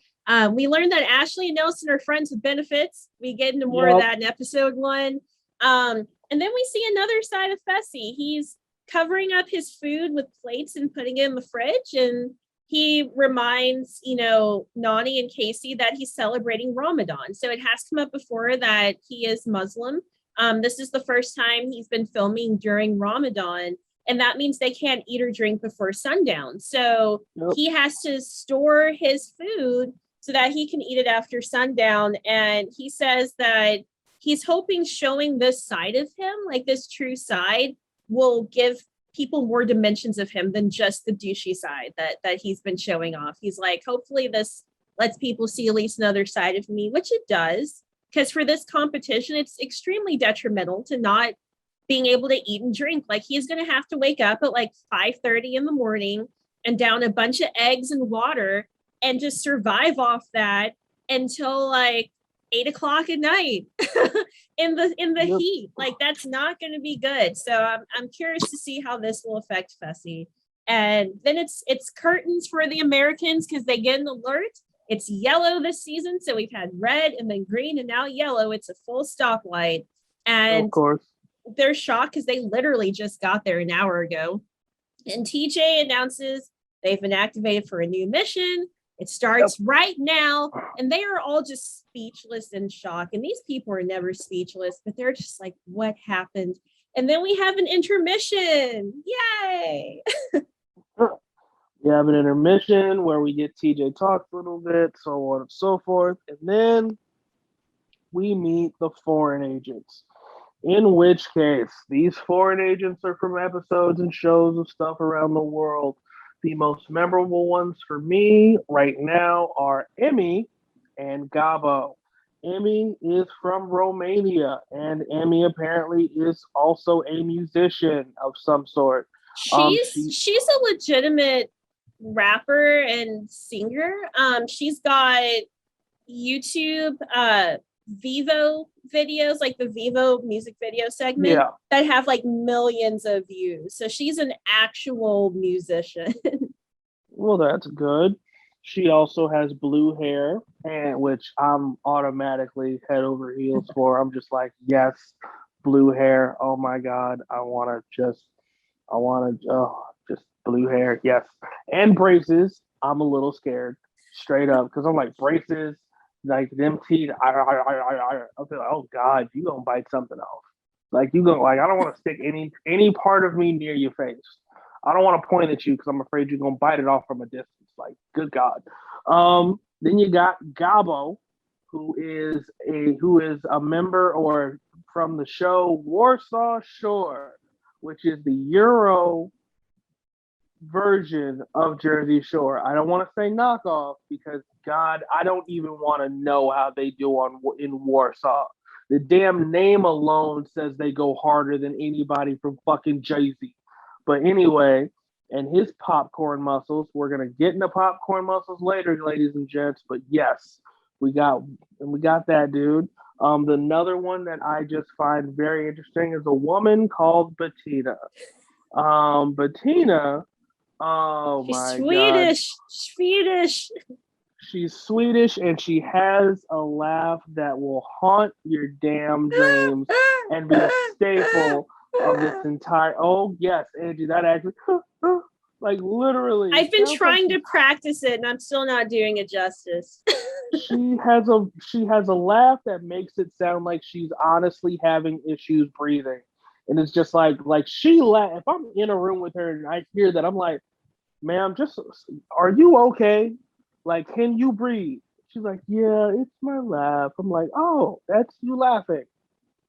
We learned that Ashley and Nelson are friends with benefits. We get into more of that in episode 1. And then we see another side of Fessy. He's covering up his food with plates and putting it in the fridge. And he reminds, Nani and Casey that he's celebrating Ramadan. So it has come up before that he is Muslim. This is the first time he's been filming during Ramadan. And that means they can't eat or drink before sundown. So he has to store his food so that he can eat it after sundown. And he says that he's hoping showing this side of him, like this true side, will give people more dimensions of him than just the douchey side that he's been showing off. He's like, hopefully this lets people see at least another side of me, which it does. Because for this competition, it's extremely detrimental to not being able to eat and drink. Like, he's going to have to wake up at like 5:30 in the morning and down a bunch of eggs and water and just survive off that until like 8 o'clock at night in the heat. Like, that's not going to be good. So I'm curious to see how this will affect Fessy. And then it's curtains for the Americans because they get an alert. It's yellow this season, so we've had red and then green and now yellow. It's a full stoplight, and of course they're shocked because they literally just got there an hour ago. And TJ announces they've been activated for a new mission. It starts right now, and they are all just speechless in shock. And these people are never speechless, but they're just like, what happened? And then we have an intermission. Yay! We have an intermission where we get TJ talk a little bit, so on and so forth. And then we meet the foreign agents. In which case, these foreign agents are from episodes and shows of stuff around the world. The most memorable ones for me right now are Emmy and Gabo. Emmy is from Romania, and Emmy apparently is also a musician of some sort. She's a legitimate rapper and singer. She's got YouTube Vivo videos, like the Vivo music video segment, that have like millions of views. So she's an actual musician. Well, that's good. She also has blue hair, and which I'm automatically head over heels for. I'm just like, yes, blue hair. Oh my God, I want to just blue hair. Yes, and braces. I'm a little scared, straight up, because I'm like, braces. Like, them teeth, I feel like, oh God, you gonna bite something off. Like, you gonna, like, I don't want to stick any part of me near your face. I don't want to point at you because I'm afraid you're gonna bite it off from a distance. Like, good God. Then you got Gabo, who is a member or from the show Warsaw Shore, which is the Euro version of Jersey Shore. I don't want to say knockoff because, God, I don't even want to know how they do in Warsaw. The damn name alone says they go harder than anybody from fucking Jersey. But anyway, and his popcorn muscles. We're gonna get into popcorn muscles later, ladies and gents. But yes, we got that dude. Another one that I just find very interesting is a woman called Bettina. Bettina. Oh, she's my Swedish. God. Swedish. She's Swedish, and she has a laugh that will haunt your damn dreams and be a staple of this entire. Oh yes, Angie, that actually, like, literally. I've been trying to practice it, and I'm still not doing it justice. She has a laugh that makes it sound like she's honestly having issues breathing. And it's just like she if I'm in a room with her and I hear that, I'm like, ma'am, are you okay? Like, can you breathe? She's like, yeah, it's my laugh. I'm like, oh, that's you laughing.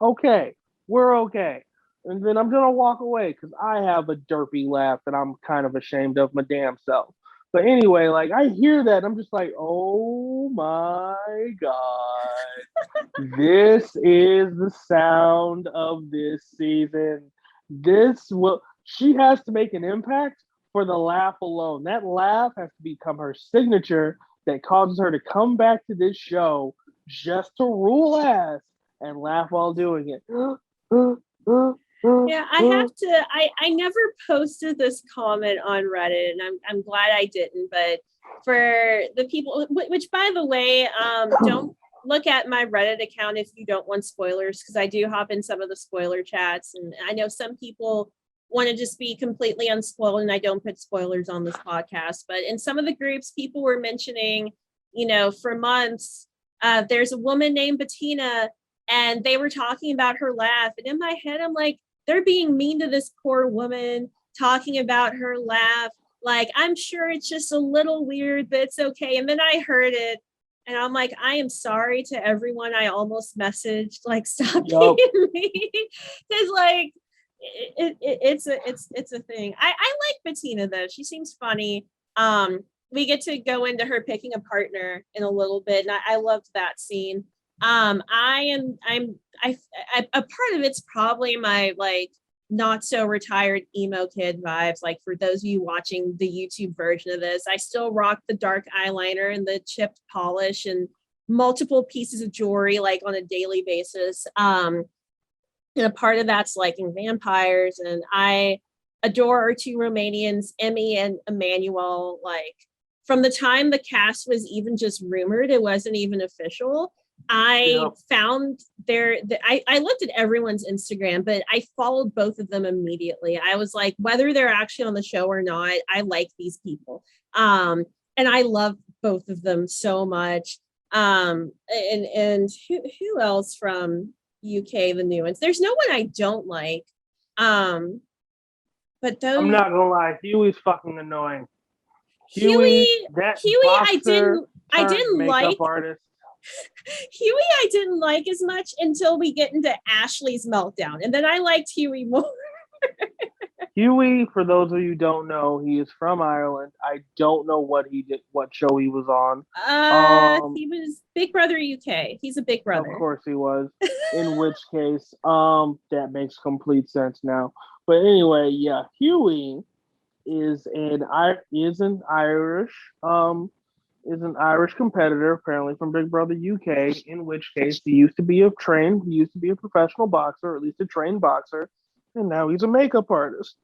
Okay, we're okay. And then I'm gonna walk away because I have a derpy laugh that I'm kind of ashamed of my damn self. But anyway, like, I hear that, I'm just like, oh my God. This is the sound of this season. She has to make an impact for the laugh alone. That laugh has to become her signature that causes her to come back to this show just to rule ass and laugh while doing it. Yeah, I have to. I never posted this comment on Reddit, and I'm glad I didn't. But for the people, which by the way, don't look at my Reddit account if you don't want spoilers, because I do hop in some of the spoiler chats, and I know some people want to just be completely unspoiled, and I don't put spoilers on this podcast. But in some of the groups, people were mentioning, for months, there's a woman named Bettina, and they were talking about her laugh, and in my head, I'm like, they're being mean to this poor woman, talking about her laugh. Like, I'm sure it's just a little weird, but it's okay. And then I heard it, and I'm like, I am sorry to everyone I almost messaged. Like, stop being mean, because like it's a thing. I like Bettina though. She seems funny. We get to go into her picking a partner in a little bit, and I loved that scene. I a part of it's probably my like not so retired emo kid vibes. Like, for those of you watching the YouTube version of this, I still rock the dark eyeliner and the chipped polish and multiple pieces of jewelry like on a daily basis. And a part of that's liking vampires, and I adore our two Romanians, Emmy and Emmanuel. Like, from the time the cast was even just rumored, it wasn't even official. I found I looked at everyone's Instagram, but I followed both of them immediately. I was like, whether they're actually on the show or not, I like these people. And I love both of them so much. And who else from UK, the new ones? There's no one I don't like. But those, I'm not gonna lie, Huey's fucking annoying. Huey, I didn't like. Artist. Huey I didn't like as much until we get into Ashley's meltdown, and then I liked Huey more. Huey, for those of you who don't know, he is from Ireland. I don't know what he did, what show he was on. He was Big Brother UK. He's a Big Brother. Of course he was. In which case, that makes complete sense now. But anyway, yeah, Huey is an Irish competitor, apparently from Big Brother UK. In which case, he used to be a professional boxer, or at least a trained boxer, and now he's a makeup artist.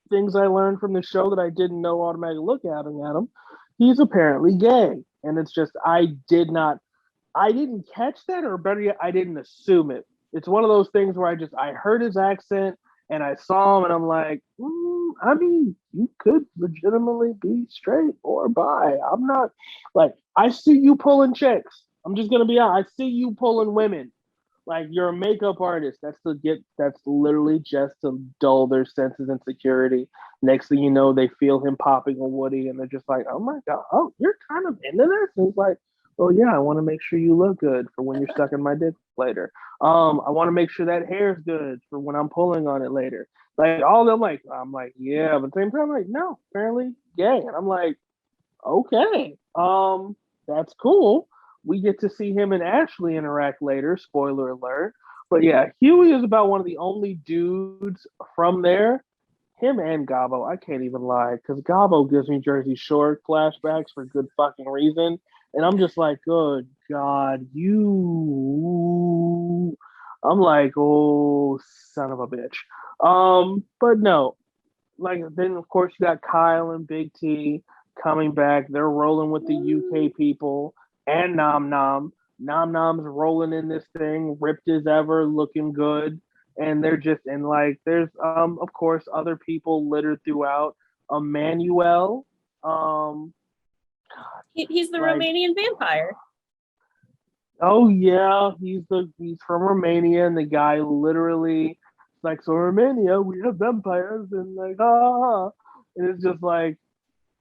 Things I learned from the show that I didn't know automatically looking at him. He's apparently gay, and it's just I didn't catch that, or better yet, I didn't assume it. It's one of those things where I heard his accent and I saw him, and I'm like, I mean, you could legitimately be straight or bi. I'm not like, I see you pulling chicks. I'm just gonna be honest. I see you pulling women. Like, you're a makeup artist. That's literally just to dull their senses and security. Next thing you know, they feel him popping a Woody, and they're just like, oh my God, oh, you're kind of into this? And it's like, well, yeah, I want to make sure you look good for when you're stuck in my dick later. I want to make sure that hair's good for when I'm pulling on it later. Like, all of them, I'm like, yeah, but at the same time, I'm like, no, apparently gay. And I'm like, okay, that's cool. We get to see him and Ashley interact later. Spoiler alert. But yeah, Huey is about one of the only dudes from there. Him and Gabo, I can't even lie, because Gabo gives me Jersey Shore flashbacks for good fucking reason. And I'm just like, good God, you. I'm like, oh, son of a bitch. But no, like, then of course you got Kyle and Big T coming back. They're rolling with the UK people and Nom Nom. Nom Nom's rolling in this thing, ripped as ever, looking good. And they're just, and like, there's of course other people littered throughout. Emmanuel, he's the Romanian vampire. Oh yeah, he's from Romania, and the guy literally like, so Romania, we have vampires, and like, and it's just like,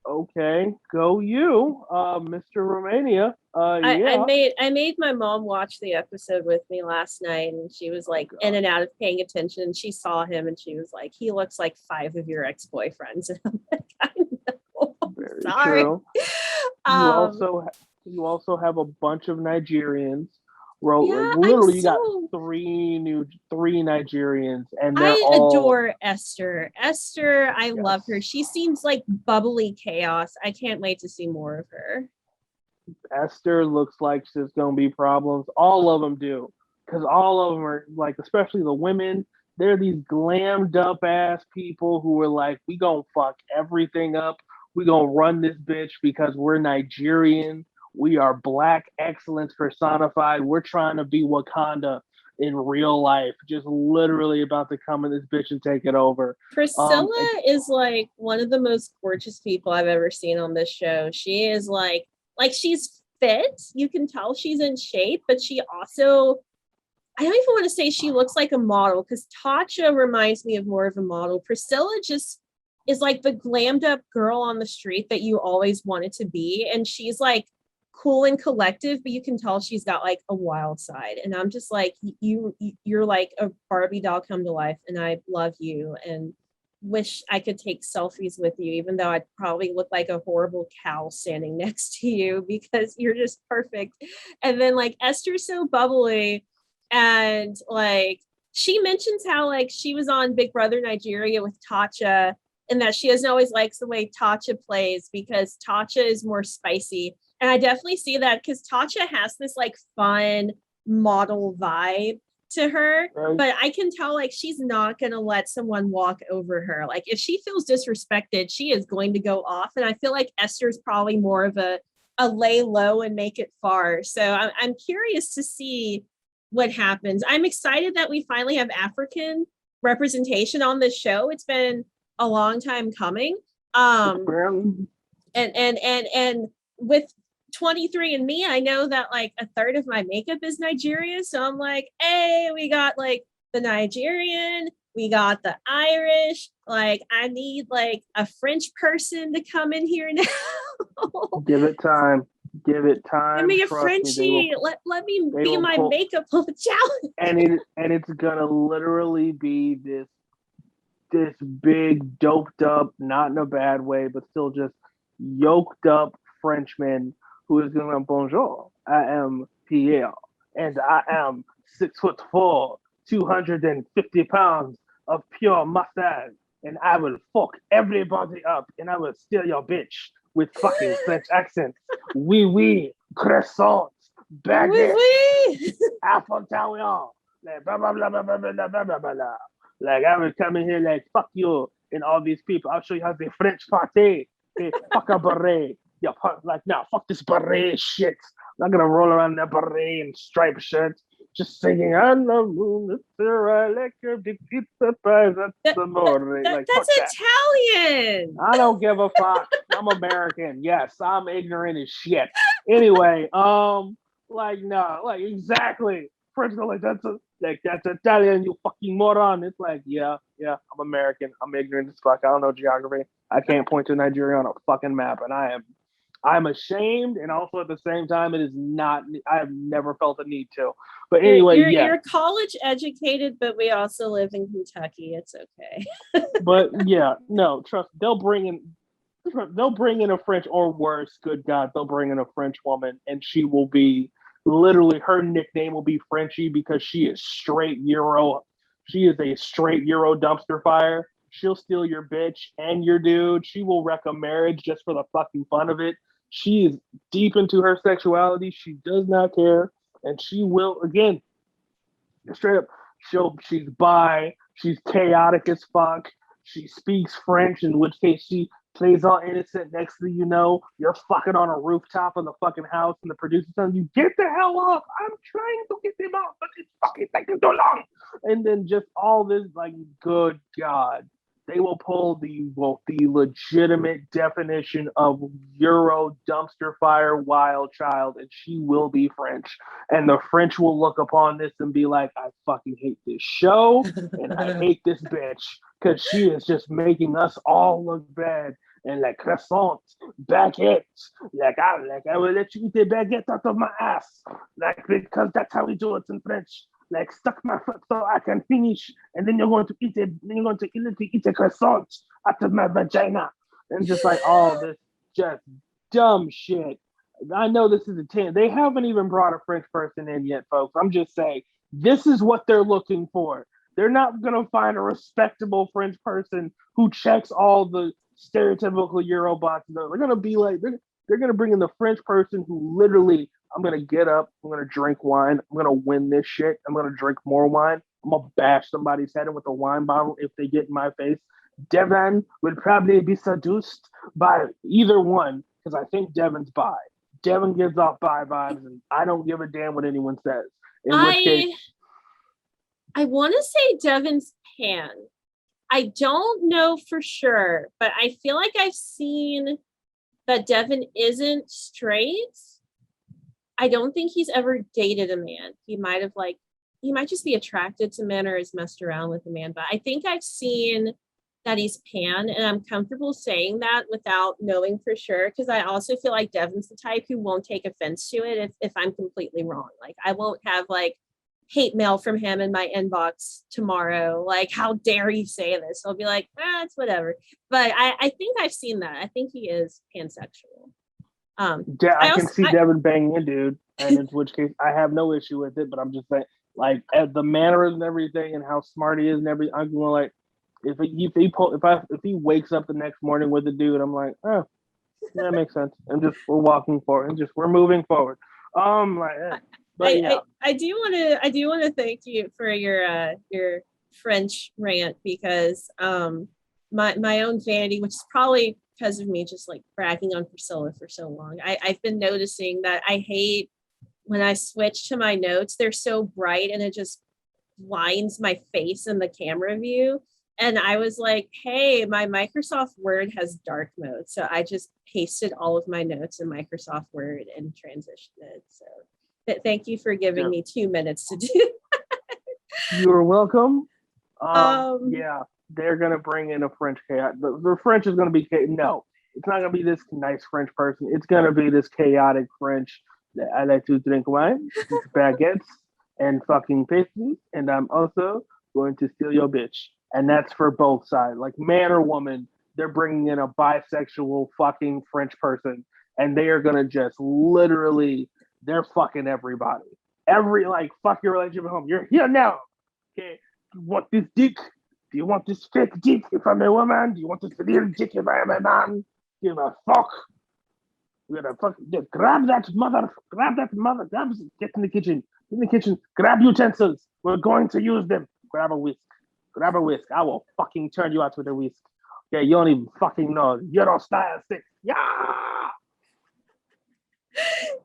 okay, go you, Mr. Romania. Yeah. I made my mom watch the episode with me last night, and she was like in and out of paying attention. She saw him, and she was like, he looks like 5 of your ex-boyfriends. And I'm like, I know. Very sorry. True. You also have a bunch of Nigerians. Literally, you got three Nigerians, and I adore Esther. Esther, I love her. She seems like bubbly chaos. I can't wait to see more of her. Esther looks like there's gonna be problems. All of them do, because all of them are like, especially the women. they're these glammed up ass people who are like, we gonna fuck everything up. We gonna run this bitch because we're Nigerian. We are black excellence personified. We're trying to be Wakanda in real life. Just literally about to come in this bitch and take it over. Priscilla is like one of the most gorgeous people I've ever seen on this show. She is like she's fit. You can tell she's in shape, but she also, I don't even want to say she looks like a model because Tasha reminds me of more of a model. Priscilla just is like the glammed up girl on the street that you always wanted to be. And she's like cool and collective, but you can tell she's got like a wild side. And I'm just like, you're like a Barbie doll come to life. And I love you and wish I could take selfies with you, even though I'd probably look like a horrible cow standing next to you because you're just perfect. And then like Esther's so bubbly. And like she mentions how like she was on Big Brother Nigeria with Tatcha and that she doesn't always likes the way Tatcha plays because Tatcha is more spicy. And I definitely see that because Tatcha has this like fun model vibe to her, Right. but I can tell like she's not going to let someone walk over her. Like if she feels disrespected, she is going to go off. And I feel like Esther's probably more of a lay low and make it far. So I'm curious to see what happens. I'm excited that we finally have African representation on this show. It's been a long time coming. And with 23andMe, I know that like a third of my makeup is Nigeria. So I'm like, hey, we got like the Nigerian, we got the Irish. Like I need like a French person to come in here now. Give it time. Give it time. Give me a Trust Frenchie. Me, let me they be will my pull- makeup challenge. And it's gonna literally be this big doped up, not in a bad way, but still just yoked up Frenchman who is gonna bonjour. I am Pierre, and I am 6'4", 250 pounds of pure muscle, and I will fuck everybody up, and I will steal your bitch with fucking French accents. Oui, croissants, baguette, apple tower, like blah blah blah blah blah blah blah blah blah blah. Like I would come in here like fuck you and all these people. I'll show you how the French party. Hey, fuck a beret. Yeah, like nah, fuck this beret shit. I'm not gonna roll around in that beret and striped shirt, just singing on the moon. It's I like your big pizza pies. That's like that's Italian. I don't give a fuck. I'm American. Yes, I'm ignorant as shit. Anyway, like no, like exactly. French girl, like that's Italian, you fucking moron. It's like, yeah, I'm American. I'm ignorant as fuck. I don't know geography. I can't point to Nigeria on a fucking map, and I'm ashamed, and also at the same time, it is not. I have never felt the need to. But anyway, you're college educated, but we also live in Kentucky. It's okay. But yeah, no, trust. They'll bring in a French, or worse, good God, they'll bring in a French woman, and she will be literally, her nickname will be Frenchie because she is straight Euro. She is a straight Euro dumpster fire. She'll steal your bitch and your dude. She will wreck a marriage just for the fucking fun of it. She is deep into her sexuality. She does not care. And she will, again, straight up, she's bi. She's chaotic as fuck. She speaks French, in which case she plays all innocent. Next thing you know, you're fucking on a rooftop of the fucking house, and the producer's telling you, get the hell off. I'm trying to get them off, but it's fucking taking too long. And then just all this, like, good God. They will pull the legitimate definition of Euro dumpster fire wild child, and she will be French. And the French will look upon this and be like, I fucking hate this show, and I hate this bitch, because she is just making us all look bad. And like croissants, baguettes, like I will let you eat a baguette out of my ass, like because that's how we do it in French. Like suck my foot so I can finish, and then you're going to eat a croissant out of my vagina, and just like all this just dumb shit. I know this is a 10. They haven't even brought a French person in yet, folks. I'm just saying this is what they're looking for. They're not gonna find a respectable French person who checks all the stereotypical Euro boxes. They're gonna be like they're gonna bring in the French person who literally, I'm gonna get up, I'm gonna drink wine, I'm gonna win this shit, I'm gonna drink more wine, I'm gonna bash somebody's head in with a wine bottle if they get in my face. Devin would probably be seduced by either one because I think Devin's bi. Devin gives off bi vibes, and I don't give a damn what anyone says. In which case, I want to say Devin's pan. I don't know for sure, but I feel like I've seen that Devin isn't straight. I don't think he's ever dated a man. He might just be attracted to men or has messed around with a man, but I think I've seen that he's pan, and I'm comfortable saying that without knowing for sure, because I also feel like Devin's the type who won't take offense to it if I'm completely wrong. Like, I won't have like hate mail from him in my inbox tomorrow. Like, how dare you say this? I'll be like, it's whatever. But I think I've seen that. I think he is pansexual. I can see Devin banging a dude, and in which case I have no issue with it. But I'm just saying, like, the manners and everything, and how smart he is and everything. I'm going like, if he wakes up the next morning with a dude, I'm like, oh, that makes sense. And just we're walking forward, and just we're moving forward. But yeah. I do want to thank you for your French rant, because my own vanity, which is probably because of me just like bragging on Priscilla for so long, I've been noticing that I hate when I switch to my notes. They're so bright and it just blinds my face in the camera view. And I was like, hey, my Microsoft Word has dark mode. So I just pasted all of my notes in Microsoft Word and transitioned it. So thank you for giving me 2 minutes to do that. You're welcome. Yeah, they're going to bring in a French chaos. The French is going to be, no, it's not going to be this nice French person. It's going to be this chaotic French. I like to drink wine, baguettes, and fucking pastries. And I'm also going to steal your bitch. And that's for both sides. Like, man or woman, they're bringing in a bisexual fucking French person. And they are going to just literally, they're fucking everybody. Fuck your relationship at home. You're here now. Okay. Do you want this dick? Do you want this fake dick if I'm a woman? Do you want this real dick if I am a man? Give a fuck. We're gonna fucking grab that mother. Get in the kitchen. Grab utensils. We're going to use them. Grab a whisk. I will fucking turn you out with a whisk. Okay, you don't even fucking know. Euro style 6. Yeah.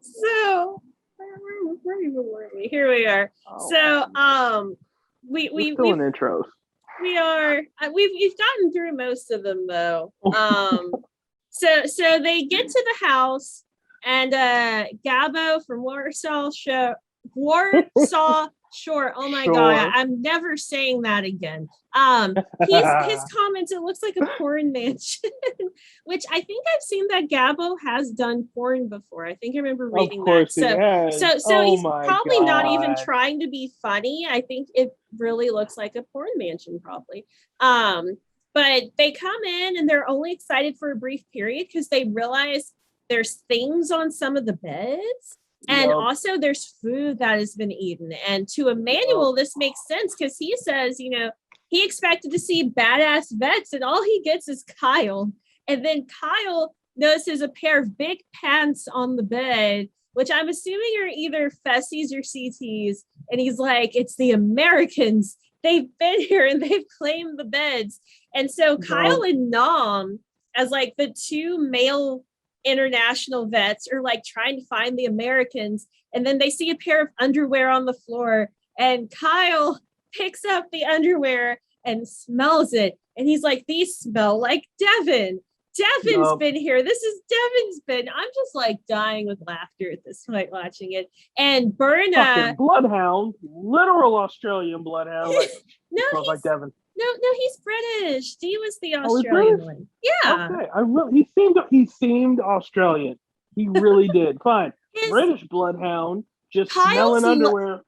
So where even were we? Here we are. We've doing intros. We are. We've gotten through most of them though. So they get to the house, and Gabo from Warsaw Shore. Oh my God, I'm never saying that again. His comments, it looks like a porn mansion, which I think I've seen that Gabo has done porn before. I think I remember reading that. So he's probably not even trying to be funny. I think it really looks like a porn mansion, probably. But they come in and they're only excited for a brief period because they realize there's things on some of the beds. And also there's food that has been eaten. And to Emmanuel, this makes sense because he says, he expected to see badass vets and all he gets is Kyle. And then Kyle notices a pair of big pants on the bed, which I'm assuming are either Fessies or CTs. And he's like, it's the Americans. They've been here and they've claimed the beds. And so Kyle and Nam, as like the two male international vets, are like trying to find the Americans, and then they see a pair of underwear on the floor, and Kyle picks up the underwear and smells it, and he's like, these smell like Devin's been here. This is Devin's been. I'm just like dying with laughter at this point watching it. And Berna, bloodhound, literal Australian bloodhound, like, smells like Devin. No, he's British. He was the Australian one. Yeah. Okay. He seemed Australian. He really did. Fine. British bloodhound, just smelling underwear.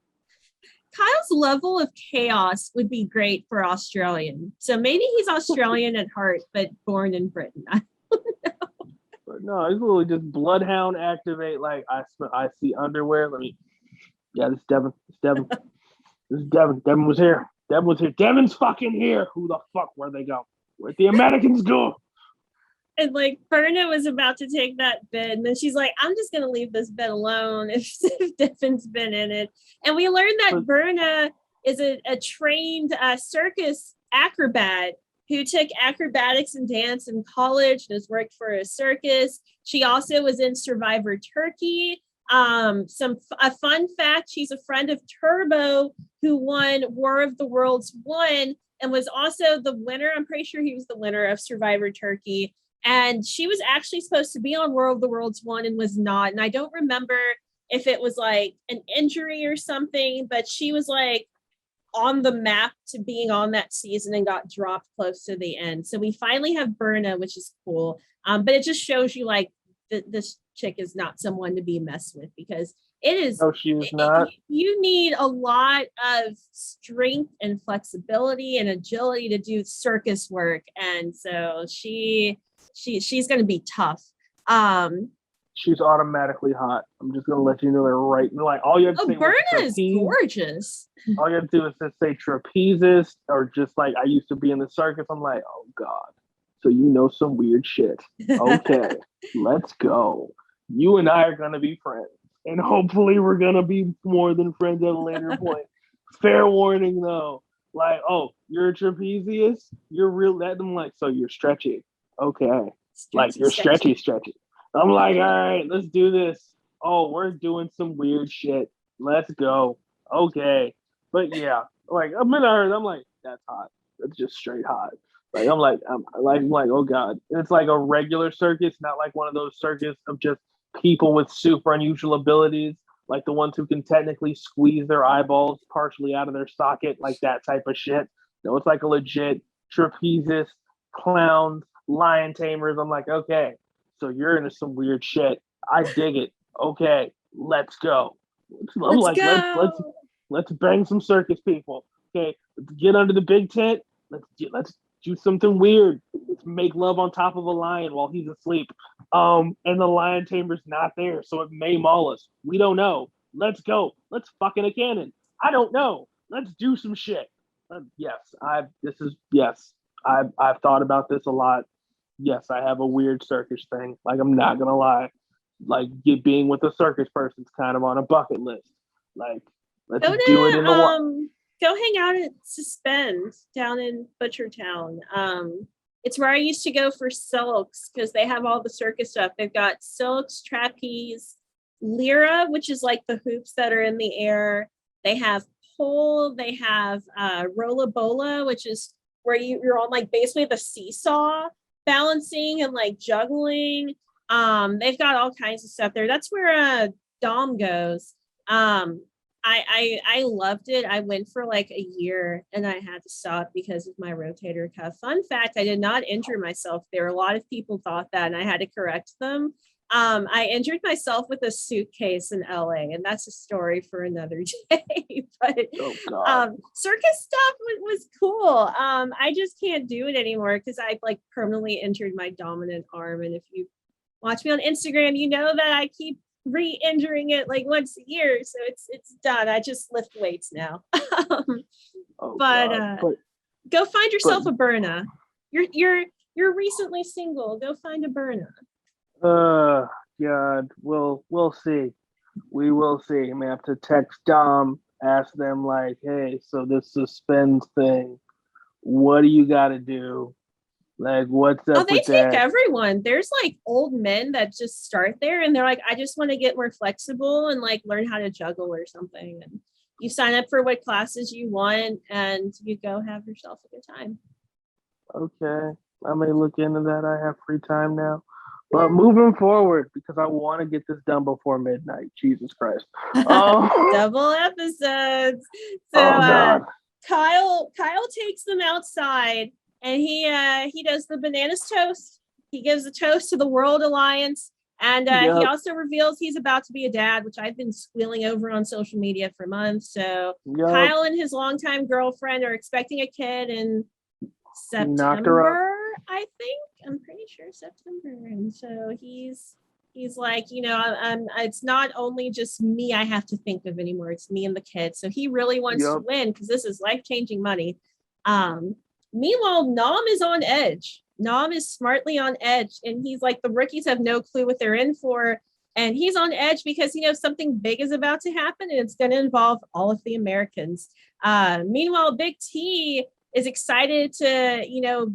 Kyle's level of chaos would be great for Australian. So maybe he's Australian at heart, but born in Britain. I don't know. But no, he's literally just bloodhound activate. Like, I see underwear. This is Devin. This is Devin. Devin was here. Devin's fucking here. Who the fuck? Where'd they go? Where'd the Americans go? And like Berna was about to take that bed, and then she's like, I'm just gonna leave this bed alone if Devin's been in it. And we learned that Berna is a trained circus acrobat who took acrobatics and dance in college and has worked for a circus. She also was in Survivor Turkey. A fun fact, she's a friend of Turbo, who won War of the Worlds 1 and was also the winner. I'm pretty sure he was the winner of Survivor Turkey. And she was actually supposed to be on War of the Worlds 1 and was not. And I don't remember if it was like an injury or something, but she was like on the map to being on that season and got dropped close to the end. So we finally have Berna, which is cool. But it just shows you like this chick is not someone to be messed with, because it is. No, she is not. You need a lot of strength and flexibility and agility to do circus work, and so she's going to be tough. She's automatically hot. I'm just gonna let you know that right. Like all you have to say. Berna is gorgeous. All you have to do is just say trapezist, or just like I used to be in the circus. I'm like, oh god. So you know some weird shit. Okay, let's go. You and I are gonna be friends, and hopefully we're gonna be more than friends at a later point. Fair warning though. Like, oh, you're a trapezius? You're real that I'm like, so you're stretchy. Okay. Like you're stretchy. I'm like, all right, let's do this. Oh, we're doing some weird shit. Let's go. Okay. But yeah, like a minute I'm like, that's hot. That's just straight hot. Like I'm like, oh god. It's like a regular circus, not like one of those circus of just people with super unusual abilities, like the ones who can technically squeeze their eyeballs partially out of their socket, like that type of shit. No, it's like a legit trapezist, clowns, lion tamers. I'm like, okay, so you're into some weird shit. I dig it. Okay, let's go. Let's bang some circus people. Okay, let's get under the big tent. Let's do something weird. Let's make love on top of a lion while he's asleep. And the lion tamer's not there, so it may maul us. We don't know. Let's go. Let's fucking a cannon. I don't know. Let's do some shit. Yes. I've thought about this a lot. Yes, I have a weird circus thing. Like, I'm not gonna lie. Like, being with a circus person's kind of on a bucket list. Like, let's do it in the go hang out at Suspend down in Butchertown. It's where I used to go for silks, because they have all the circus stuff. They've got silks, trapeze, lyra, which is like the hoops that are in the air. They have pole. They have rolla bola, which is where you're on like basically the seesaw, balancing and like juggling. They've got all kinds of stuff there. That's where Dom goes. I loved it. I went for like a year and I had to stop because of my rotator cuff. Fun fact, I did not injure myself there. A lot of people thought that, and I had to correct them. I injured myself with a suitcase in LA, and that's a story for another day. But circus stuff was cool. I just can't do it anymore because I've like permanently injured my dominant arm. And if you watch me on Instagram, you know that I keep re-injuring it like once a year, so it's done. I just lift weights now. But go find yourself a Berna. You're recently single. Go find a Berna. God, we'll see. We will see. I may have to text Dom, ask them like, hey, so this Suspend thing, what do you got to do? Like, what's up? They take everyone. There's like old men that just start there and they're like, I just want to get more flexible and like learn how to juggle or something. And you sign up for what classes you want and you go have yourself a good time. Okay. I may look into that. I have free time now. But moving forward, because I want to get this done before midnight. Jesus Christ. Double episodes. So Kyle takes them outside. And he does the bananas toast. He gives a toast to the World Alliance. And he also reveals he's about to be a dad, which I've been squealing over on social media for months. So Kyle and his longtime girlfriend are expecting a kid in September, I think. I'm pretty sure September. And so he's like, it's not only just me I have to think of anymore. It's me and the kid. So he really wants to win because this is life-changing money. Meanwhile, Nam is on edge. Nam is smartly on edge. And he's like, the rookies have no clue what they're in for. And he's on edge because he knows something big is about to happen and it's going to involve all of the Americans. Meanwhile, Big T is excited to,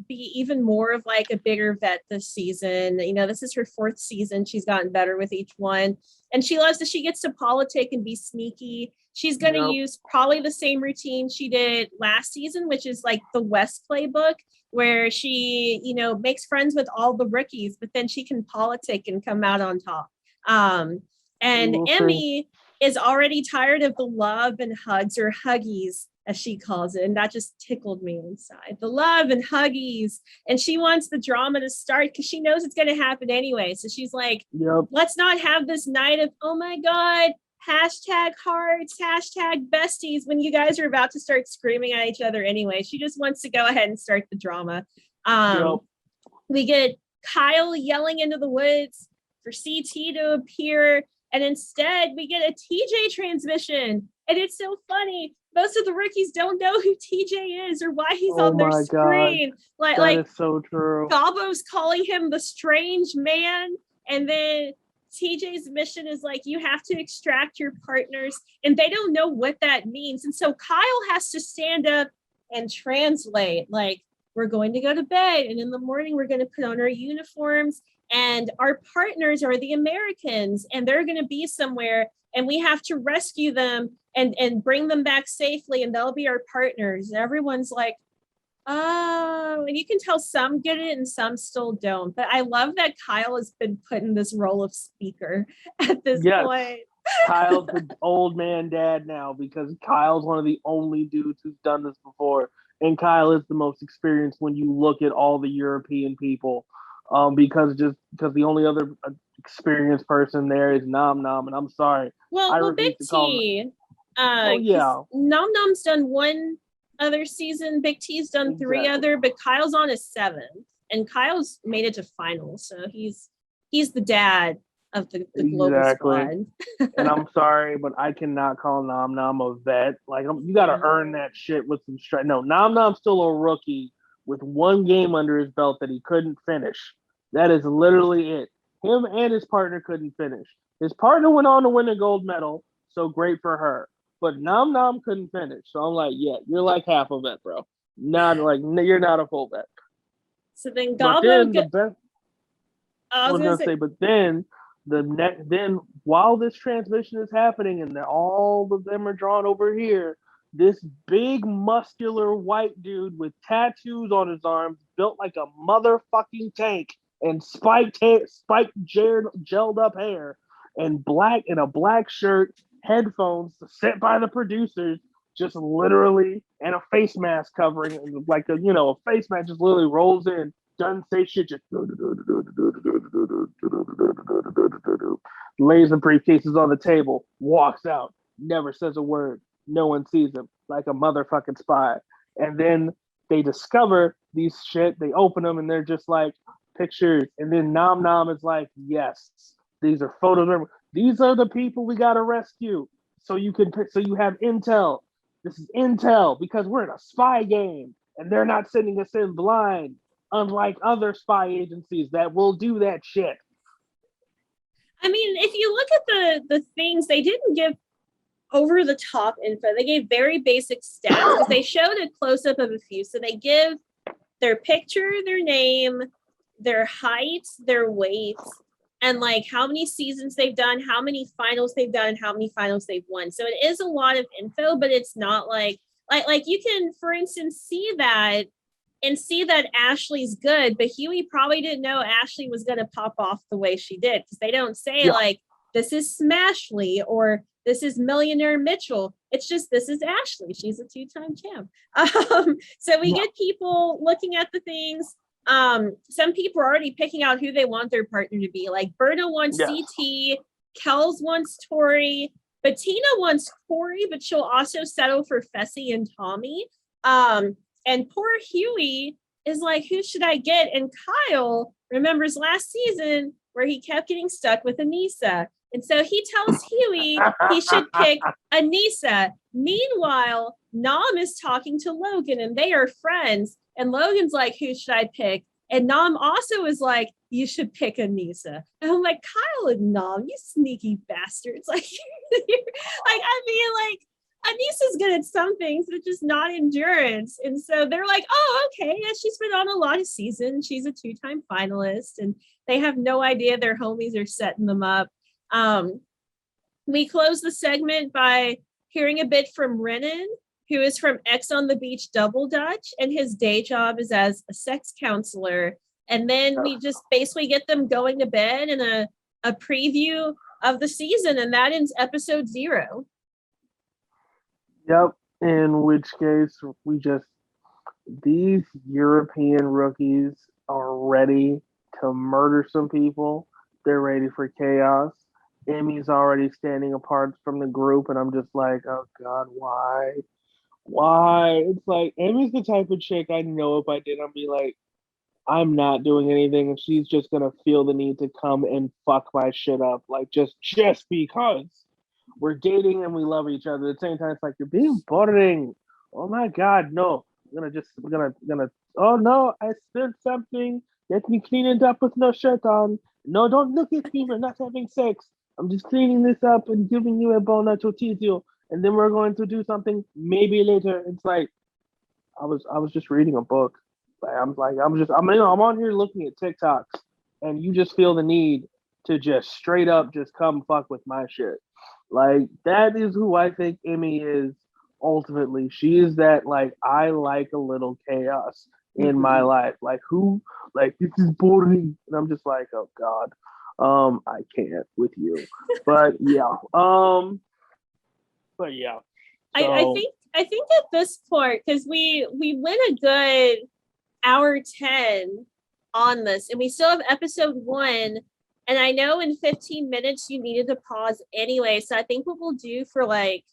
be even more of like a bigger vet this season. This is her 4th season. She's gotten better with each one. And she loves that she gets to politic and be sneaky. She's going to use probably the same routine she did last season, which is like the West playbook, where she, makes friends with all the rookies, but then she can politic and come out on top. And Emmy is already tired of the love and hugs, or huggies, as she calls it. And that just tickled me inside. The love and huggies. And she wants the drama to start because she knows it's going to happen anyway. So she's like, let's not have this night of, oh my God, hashtag hearts, hashtag besties, when you guys are about to start screaming at each other anyway. She just wants to go ahead and start the drama. We get Kyle yelling into the woods for CT to appear. And instead we get a TJ transmission. And it's so funny. Most of the rookies don't know who TJ is or why he's on their screen. God. That is so true. Galbo's calling him the strange man. And then TJ's mission is like, you have to extract your partners. And they don't know what that means. And so Kyle has to stand up and translate, like, we're going to go to bed. And in the morning, we're going to put on our uniforms. And our partners are the Americans. And they're going to be somewhere. And we have to rescue them and bring them back safely. And they'll be our partners. And everyone's like, oh, and you can tell some get it and some still don't. But I love that Kyle has been put in this role of speaker at this point. Kyle's the old man dad now because Kyle's one of the only dudes who's done this before. And Kyle is the most experienced when you look at all the European people. Because the only other experienced person there is Nom Nom, and I'm sorry. Well, Big T. Nom Nom's done one other season. Big T's done 3 other, but Kyle's on his 7th, and Kyle's made it to finals, so he's the dad of the global squad. And I'm sorry, but I cannot call Nom Nom a vet. Like, you got to earn that shit with some strength. No, Nom Nom's still a rookie with 1 game under his belt that he couldn't finish. That is literally it. Him and his partner couldn't finish. His partner went on to win a gold medal, so great for her. But Nom Nom couldn't finish. So I'm like, yeah, you're like half a vet, bro. You're not a full vet. So then Galbo then while this transmission is happening and all of them are drawn over here, this big muscular white dude with tattoos on his arms, built like a motherfucking tank, and spiked gelled up hair, and a black shirt, headphones sent by the producers, just literally, and a face mask covering, like a face mask, just literally rolls in, doesn't say shit, just lays the briefcases on the table, walks out, never says a word. No one sees him, like a motherfucking spy. And then they discover these shit, they open them, and they're just like pictures. And then Nom Nom is like, yes, these are photos. These are the people we gotta rescue. So you have intel. This is intel because we're in a spy game, and they're not sending us in blind, unlike other spy agencies that will do that shit. I mean, if you look at the things, they didn't give over the top info. They gave very basic stats because they showed a close up of a few. So they give their picture, their name, their height, their weight, and like how many seasons they've done, how many finals they've done, and how many finals they've won. So it is a lot of info, but it's not like you can, for instance, see that Ashley's good, but Huey probably didn't know Ashley was going to pop off the way she did, because they don't say like, this is Smashley or this is Millionaire Mitchell. It's just, this is Ashley. She's a 2-time champ. So we get people looking at the things. Some people are already picking out who they want their partner to be. Like Berta wants CT, Kels wants Tori, Bettina wants Corey, but she'll also settle for Fessy and Tommy. And poor Huey is like, who should I get? And Kyle remembers last season where he kept getting stuck with Anissa. And so he tells Huey he should pick Anissa. Meanwhile, Nom is talking to Logan and they are friends. And Logan's like, who should I pick? And Nom also is like, you should pick Anissa. And I'm like, Kyle and Nom, you sneaky bastards. Like, I mean, like, Anissa's good at some things, but just not endurance. And so they're like, oh, okay. Yeah, she's been on a lot of seasons. She's a 2-time finalist. And they have no idea their homies are setting them up. We close the segment by hearing a bit from Renan, who is from X on the Beach Double Dutch, and his day job is as a sex counselor. And then we just basically get them going to bed and a preview of the season, and that ends episode 0. Yep. In which case, these European rookies are ready to murder some people. They're ready for chaos. Emmy's already standing apart from the group, and I'm just like, oh God, why? Why? It's like, Emmy's the type of chick I know if I did, I'd be like, I'm not doing anything, and she's just gonna feel the need to come and fuck my shit up, like just because we're dating and we love each other. At the same time, it's like, you're being boring. Oh my God, no. We're gonna. Oh no, I spilled something. Let me clean it up with no shirt on. No, don't look at me. We're not having sex. I'm just cleaning this up and giving you a boner to tease you, and then we're going to do something maybe later. It's like, I was just reading a book. I'm on here looking at TikToks, and you just feel the need to just straight up just come fuck with my shit. Like, that is who I think Emmy is ultimately. She is that, like, I like a little chaos in my life. Like, this is boring. And I'm just like, oh God, I can't with you. But yeah. So, I think at this point, because we went a good hour 10 on this, and we still have episode 1. And I know in 15 minutes you needed to pause anyway. So I think what we'll do for like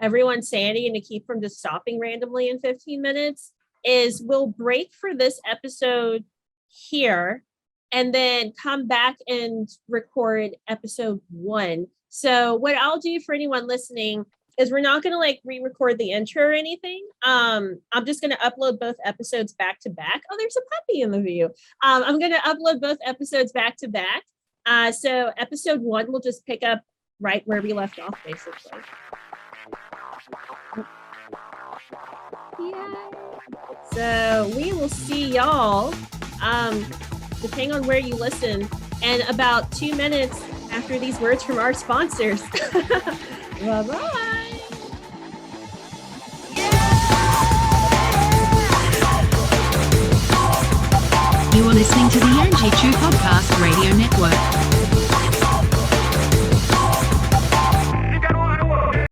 everyone's sanity and to keep from just stopping randomly in 15 minutes is we'll break for this episode here and then come back and record episode 1. So what I'll do for anyone listening is we're not going to like re-record the intro or anything. I'm just going to upload both episodes back to back. Oh, there's a puppy in the view. I'm going to upload both episodes back to back. So episode 1 will just pick up right where we left off, basically. Yay. So we will see y'all, depending on where you listen, in about 2 minutes after these words from our sponsors. Bye-bye. You are listening to the Angie Chu Podcast Radio Network.